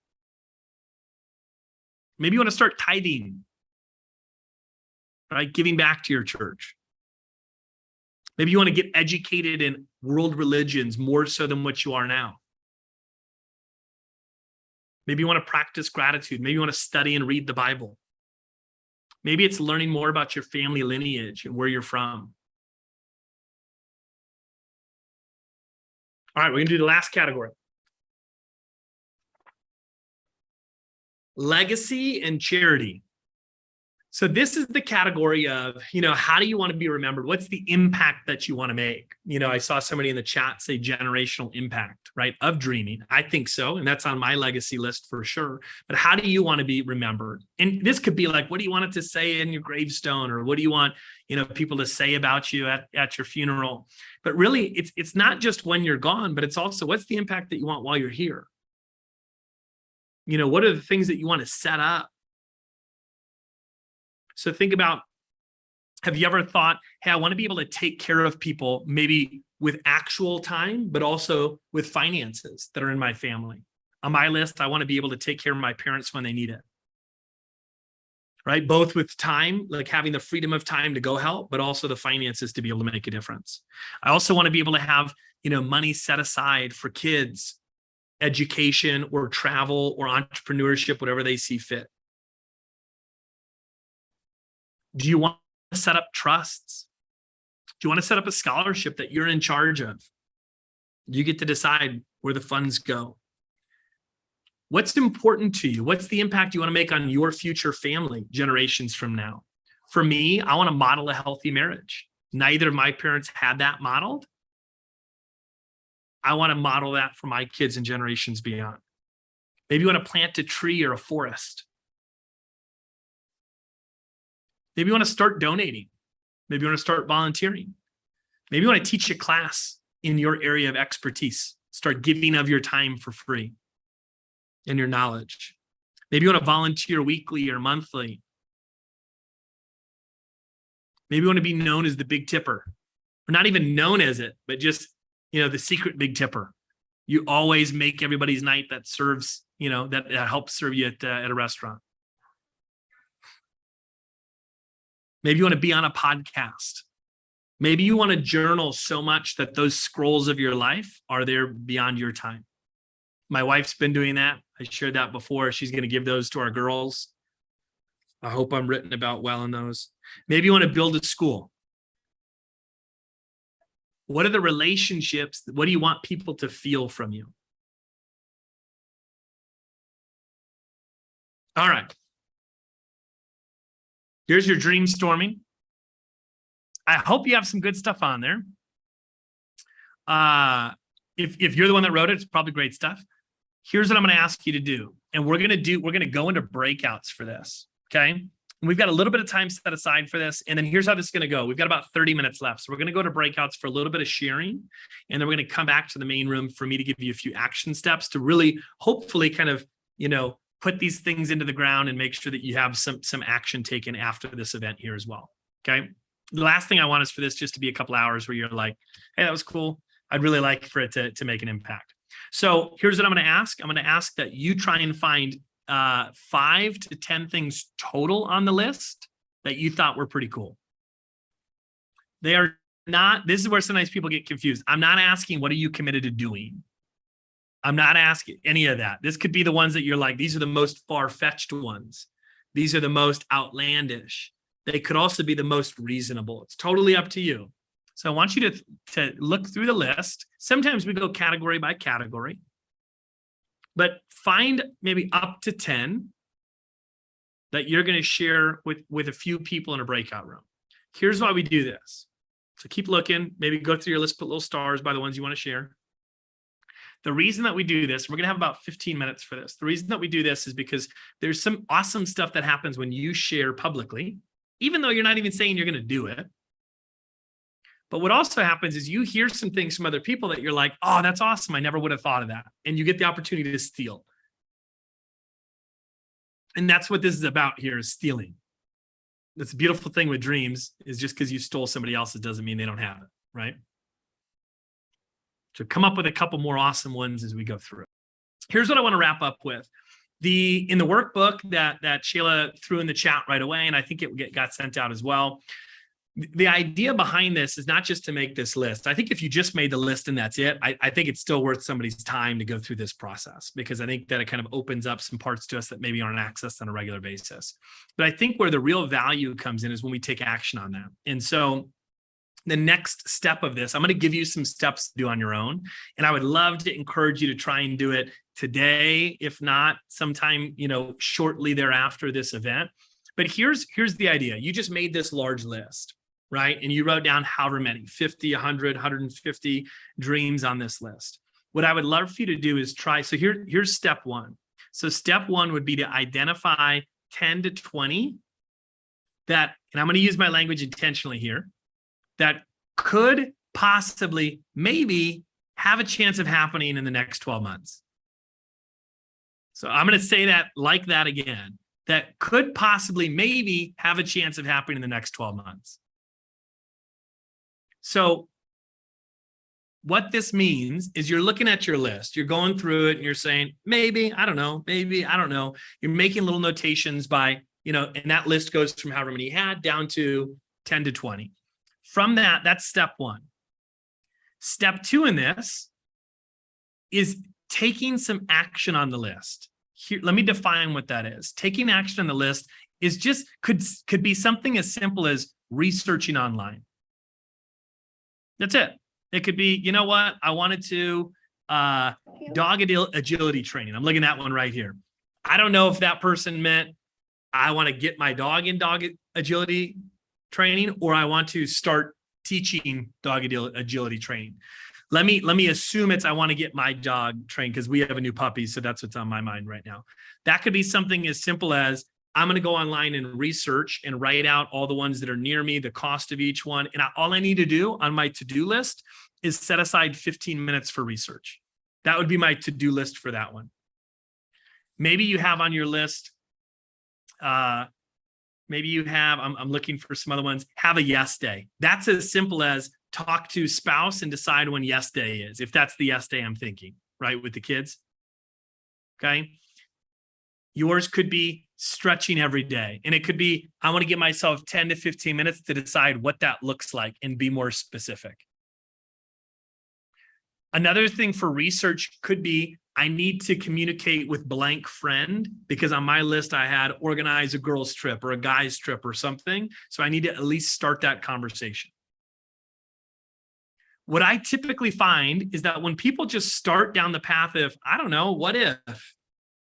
Maybe you want to start tithing, right? Giving back to your church. Maybe you want to get educated in world religions more so than what you are now. Maybe you want to practice gratitude. Maybe you want to study and read the Bible. Maybe it's learning more about your family lineage and where you're from. All right, we're going to do the last category. Legacy and charity. So this is the category of, how do you want to be remembered? What's the impact that you want to make? I saw somebody in the chat say generational impact, right? Of dreaming. I think so. And that's on my legacy list for sure. But how do you want to be remembered? And this could be like, what do you want it to say in your gravestone? Or what do you want, people to say about you at your funeral? But really, it's not just when you're gone, but it's also what's the impact that you want while you're here? What are the things that you want to set up? So think about, have you ever thought, hey, I want to be able to take care of people, maybe with actual time, but also with finances that are in my family. On my list, I want to be able to take care of my parents when they need it. Right? Both with time, like having the freedom of time to go help, but also the finances to be able to make a difference. I also want to be able to have, money set aside for kids, education or travel or entrepreneurship, whatever they see fit. Do you want to set up trusts? Do you want to set up a scholarship that you're in charge of? You get to decide where the funds go. What's important to you? What's the impact you want to make on your future family generations from now? For me, I want to model a healthy marriage. Neither of my parents had that modeled. I want to model that for my kids and generations beyond. Maybe you want to plant a tree or a forest. Maybe you want to start donating. Maybe you want to start volunteering. Maybe you want to teach a class in your area of expertise. Start giving of your time for free and your knowledge. Maybe you want to volunteer weekly or monthly. Maybe you want to be known as the Big Tipper. Or not even known as it, but just, the secret Big Tipper. You always make everybody's night that serves, that helps serve you at a restaurant. Maybe you want to be on a podcast. Maybe you want to journal so much that those scrolls of your life are there beyond your time. My wife's been doing that. I shared that before. She's going to give those to our girls. I hope I'm written about well in those. Maybe you want to build a school. What are the relationships? What do you want people to feel from you? All right. Here's your dream storming. I hope you have some good stuff on there. If you're the one that wrote it, it's probably great stuff. Here's what I'm going to ask you to do. And we're going to go into breakouts for this. Okay. And we've got a little bit of time set aside for this. And then here's how this is going to go. We've got about 30 minutes left. So we're going to go to breakouts for a little bit of sharing. And then we're going to come back to the main room for me to give you a few action steps to really, hopefully kind of, put these things into the ground and make sure that you have some action taken after this event here as well. Okay. The last thing I want is for this just to be a couple hours where you're like, hey, that was cool. I'd really like for it to make an impact. So here's what I'm going to ask. I'm going to ask that you try and find 5 to 10 things total on the list that you thought were pretty cool. They are not, this is where sometimes people get confused. I'm not asking, what are you committed to doing? I'm not asking any of that. This could be the ones that you're like, these are the most far-fetched ones. These are the most outlandish. They could also be the most reasonable. It's totally up to you. So I want you to look through the list. Sometimes we go category by category, but find maybe up to 10 that you're going to share with a few people in a breakout room. Here's why we do this. So keep looking, maybe go through your list, put little stars by the ones you want to share. The reason that we do this, we're going to have about 15 minutes for this. The reason that we do this is because there's some awesome stuff that happens when you share publicly, even though you're not even saying you're going to do it. But what also happens is you hear some things from other people that you're like, oh, that's awesome. I never would have thought of that. And you get the opportunity to steal. And that's what this is about here, is stealing. That's a beautiful thing with dreams, is just because you stole somebody else's doesn't mean they don't have it, right? So come up with a couple more awesome ones as we go through. Here's what I want to wrap up with. In the workbook that Shayla threw in the chat right away, and I think it got sent out as well. The idea behind this is not just to make this list. I think if you just made the list and that's it, I think it's still worth somebody's time to go through this process, because I think that it kind of opens up some parts to us that maybe aren't accessed on a regular basis. But I think where the real value comes in is when we take action on that. And so the next step of this, I'm going to give you some steps to do on your own. And I would love to encourage you to try and do it today, if not sometime, shortly thereafter this event. But here's the idea. You just made this large list, right? And you wrote down however many, 50, 100, 150 dreams on this list. What I would love for you to do is try. So here's step one. So step one would be to identify 10 to 20 that, and I'm going to use my language intentionally here, that could possibly, maybe have a chance of happening in the next 12 months. So I'm going to say that like that again, that could possibly, maybe have a chance of happening in the next 12 months. So what this means is you're looking at your list, you're going through it and you're saying, maybe, I don't know, maybe, I don't know. You're making little notations by, and that list goes from however many you had down to 10 to 20. From that, that's step one. Step two in this is taking some action on the list. Here, let me define what that is. Taking action on the list is just, could be something as simple as researching online. That's it. It could be, you know what? I wanted to dog agility training. I'm looking at one right here. I don't know if that person meant I want to get my dog in dog agility training, or I want to start teaching dog agility training. Let me assume it's I want to get my dog trained because we have a new puppy, so that's what's on my mind right now. That could be something as simple as I'm going to go online and research and write out all the ones that are near me, the cost of each one. And all I need to do on my to-do list is set aside 15 minutes for research. That would be my to-do list for that one. Maybe you have on your list, maybe you have, I'm looking for some other ones, have a yes day. That's as simple as talk to spouse and decide when yes day is, if that's the yes day I'm thinking, right, with the kids. Okay. Yours could be stretching every day. And it could be, I want to give myself 10 to 15 minutes to decide what that looks like and be more specific. Another thing for research could be, I need to communicate with blank friend because on my list, I had organize a girls trip or a guys trip or something. So I need to at least start that conversation. What I typically find is that when people just start down the path of, I don't know, what if,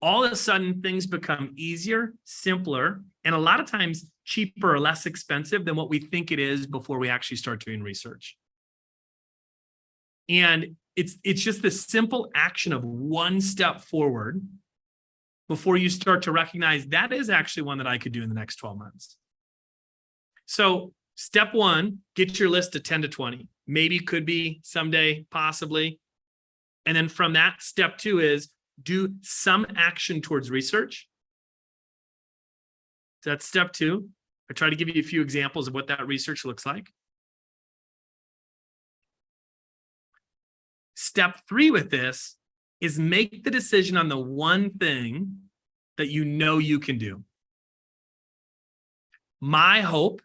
all of a sudden things become easier, simpler, and a lot of times cheaper or less expensive than what we think it is before we actually start doing research. And it's just the simple action of one step forward before you start to recognize that is actually one that I could do in the next 12 months. So step one, get your list to 10 to 20. Maybe could be someday, possibly. And then from that, step two is do some action towards research. So that's step two. I try to give you a few examples of what that research looks like. Step three with this is make the decision on the one thing that you know you can do. My hope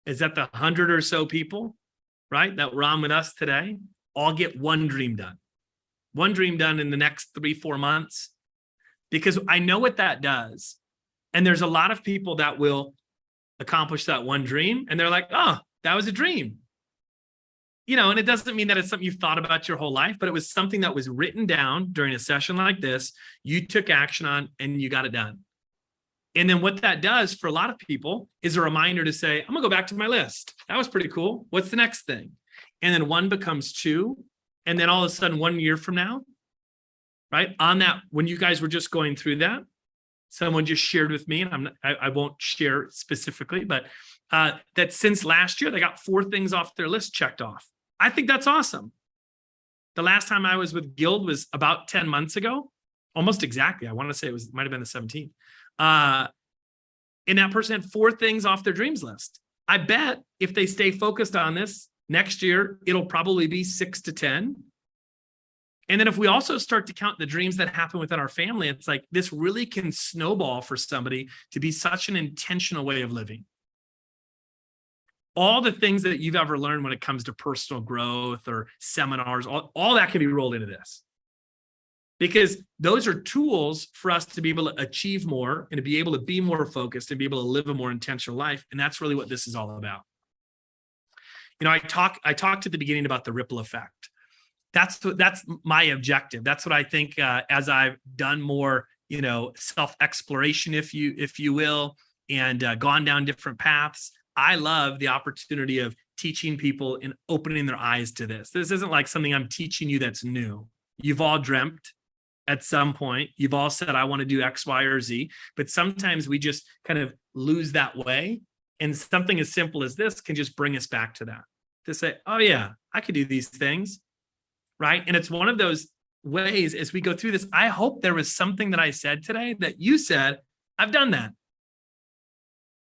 is that the 100 or so people, right, that were on with us today, all get one dream done. One dream done in the next 3-4 months, because I know what that does. And there's a lot of people that will accomplish that one dream. And they're like, oh, that was a dream. And it doesn't mean that it's something you've thought about your whole life, but it was something that was written down during a session like this. You took action on and you got it done. And then what that does for a lot of people is a reminder to say, I'm gonna go back to my list. That was pretty cool. What's the next thing? And then one becomes two. And then all of a sudden, 1 year from now, right, on that, when you guys were just going through that, someone just shared with me, and I won't share specifically, but that since last year, they got 4 things off their list checked off. I think that's awesome. The last time I was with Guild was about 10 months ago, almost exactly. I want to say it might have been the 17th. And that person had 4 things off their dreams list. I bet if they stay focused on this, next year, it'll probably be 6 to 10. And then if we also start to count the dreams that happen within our family, it's like this really can snowball for somebody to be such an intentional way of living. All the things that you've ever learned when it comes to personal growth or seminars, all that can be rolled into this. Because those are tools for us to be able to achieve more and to be able to be more focused and be able to live a more intentional life. And that's really what this is all about. I talked at the beginning about the ripple effect. That's my objective. That's what I think, as I've done more, self-exploration, if you will, and gone down different paths. I love the opportunity of teaching people and opening their eyes to this. This isn't like something I'm teaching you that's new. You've all dreamt at some point. You've all said, I want to do X, Y, or Z. But sometimes we just kind of lose that way. And something as simple as this can just bring us back to that. To say, oh yeah, I could do these things, right? And it's one of those ways as we go through this, I hope there was something that I said today that you said, I've done that.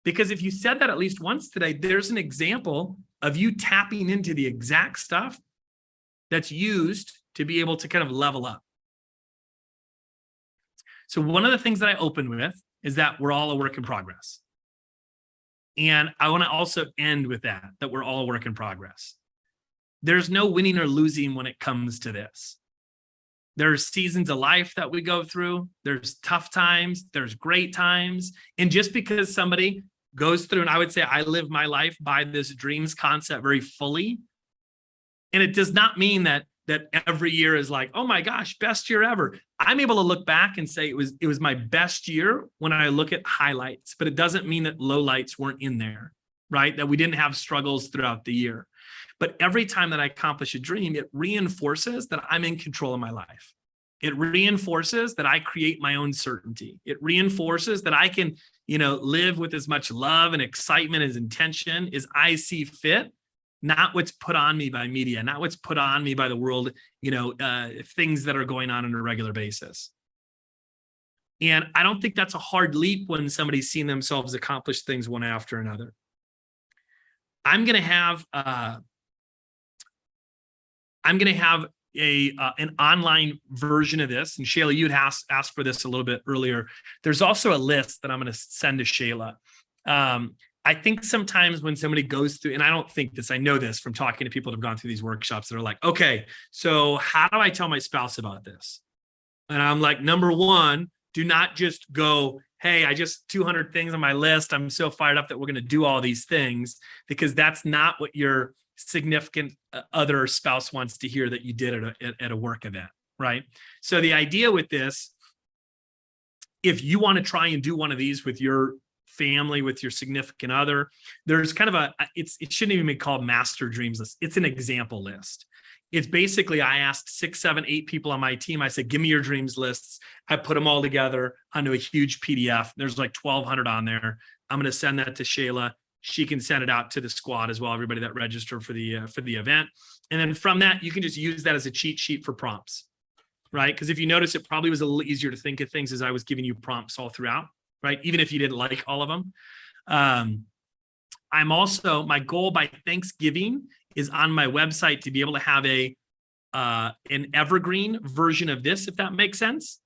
Because if you said that at least once today, there's an example of you tapping into the exact stuff that's used to be able to kind of level up. So one of the things that I opened with is that we're all a work in progress. And I want to also end with that we're all a work in progress. There's no winning or losing when it comes to this. There's seasons of life that we go through. There's tough times. There's great times. And just because somebody goes through, and I would say I live my life by this dreams concept very fully. And it does not mean that every year is like, oh my gosh, best year ever. I'm able to look back and say it was my best year when I look at highlights, but it doesn't mean that lowlights weren't in there, right? That we didn't have struggles throughout the year. But every time that I accomplish a dream, it reinforces that I'm in control of my life. It reinforces that I create my own certainty. It reinforces that I can, live with as much love and excitement as intention as I see fit, not what's put on me by media, not what's put on me by the world, things that are going on a regular basis. And I don't think that's a hard leap when somebody's seen themselves accomplish things one after another. I'm going to have an online version of this. And Shayla, you'd asked for this a little bit earlier. There's also a list that I'm going to send to Shayla. I think sometimes when somebody goes through, and I don't think this, I know this from talking to people that have gone through these workshops that are like, okay, so how do I tell my spouse about this? And I'm like, number one, do not just go, hey, I just 200 things on my list. I'm so fired up that we're going to do all these things, because that's not what your significant other spouse wants to hear that you did at a work event, right? So the idea with this, if you want to try and do one of these with your family, with your significant other, there's kind of it shouldn't even be called master dreams list. It's an example list. It's basically, I asked 6, 7, 8 people on my team. I said, give me your dreams lists. I put them all together onto a huge PDF. There's like 1,200 on there. I'm going to send that to Shayla. She can send it out to the squad as well, everybody that registered for the event. And then from that, you can just use that as a cheat sheet for prompts, right? Because if you notice, it probably was a little easier to think of things as I was giving you prompts all throughout, right? Even if you didn't like all of them. My goal by Thanksgiving is on my website to be able to have an evergreen version of this, if that makes sense,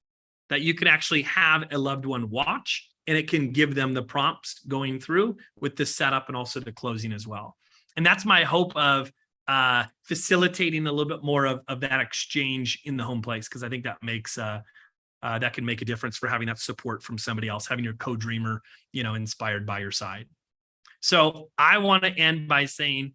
that you could actually have a loved one watch, and it can give them the prompts going through with the setup and also the closing as well. And that's my hope of facilitating a little bit more of that exchange in the home place, because I think that makes that can make a difference for having that support from somebody else, having your co-dreamer, inspired by your side. So I want to end by saying,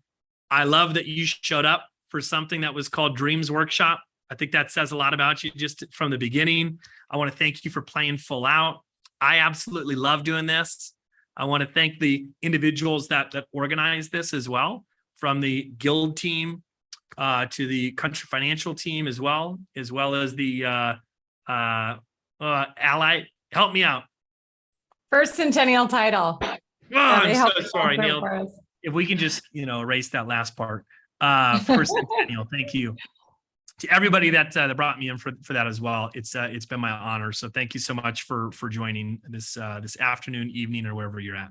I love that you showed up for something that was called Dreams Workshop. I think that says a lot about you just from the beginning. I want to thank you for playing full out. I absolutely love doing this. I want to thank the individuals that organized this as well, from the guild team to the country financial team as well as the ally. Help me out. First Centennial title. Oh, I'm so sorry, Neil. For us. If we can just, erase that last part. First Centennial, thank you. To everybody that brought me in for that as well. It's been my honor. So thank you so much for joining this afternoon, evening, or wherever you're at.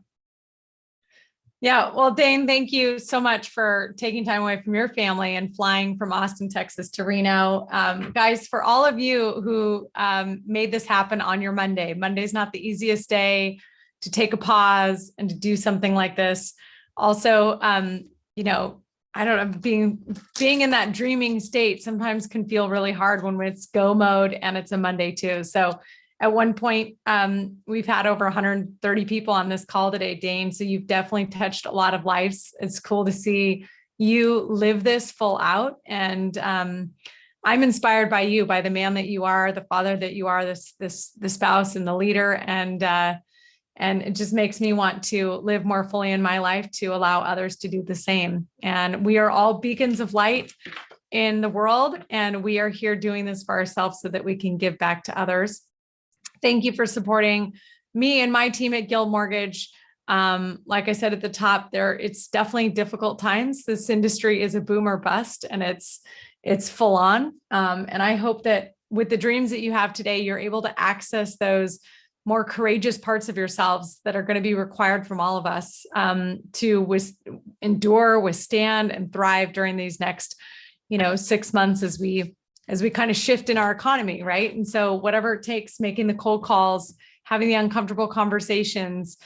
Yeah, well, Dane, thank you so much for taking time away from your family and flying from Austin, Texas to Reno. Guys, for all of you who made this happen on your Monday, Monday's not the easiest day to take a pause and to do something like this. Also, I don't know, being in that dreaming state sometimes can feel really hard when it's go mode and it's a Monday too. So at one point, we've had over 130 people on this call today, Dane. So you've definitely touched a lot of lives. It's cool to see, you live this full out. And I'm inspired by you, by the man that you are, the father that you are, the spouse and the leader. And it just makes me want to live more fully in my life to allow others to do the same. And we are all beacons of light in the world, and we are here doing this for ourselves so that we can give back to others. Thank you for supporting me and my team at Guild Mortgage. Like I said at the top there, it's definitely difficult times. This industry is a boom or bust, and it's full on. And I hope that with the dreams that you have today, you're able to access those more courageous parts of yourselves that are going to be required from all of us to endure, withstand, and thrive during these next 6 months as we kind of shift in our economy, right? And so whatever it takes, making the cold calls, having the uncomfortable conversations,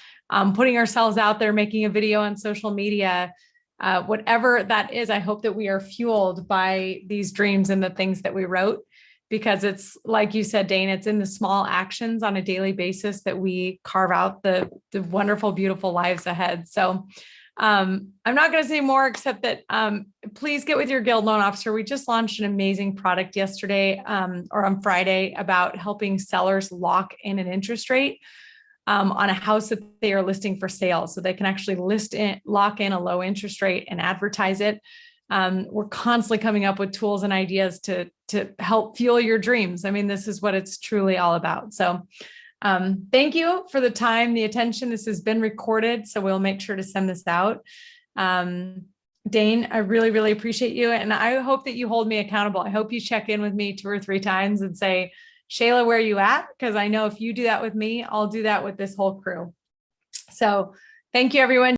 putting ourselves out there, making a video on social media, whatever that is, I hope that we are fueled by these dreams and the things that we wrote, because it's like you said, Dane, it's in the small actions on a daily basis that we carve out the wonderful, beautiful lives ahead. So I'm not going to say more except that please get with your Guild loan officer. We just launched an amazing product yesterday or on Friday about helping sellers lock in an interest rate on a house that they are listing for sale, so they can actually lock in a low interest rate and advertise it. We're constantly coming up with tools and ideas to help fuel your dreams. I mean, this is what it's truly all about. So thank you for the time, the attention. This has been recorded, so we'll make sure to send this out. Dane, I really, really appreciate you. And I hope that you hold me accountable. I hope you check in with me 2 or 3 times and say, Shayla, where are you at? Because I know if you do that with me, I'll do that with this whole crew. So thank you, everyone.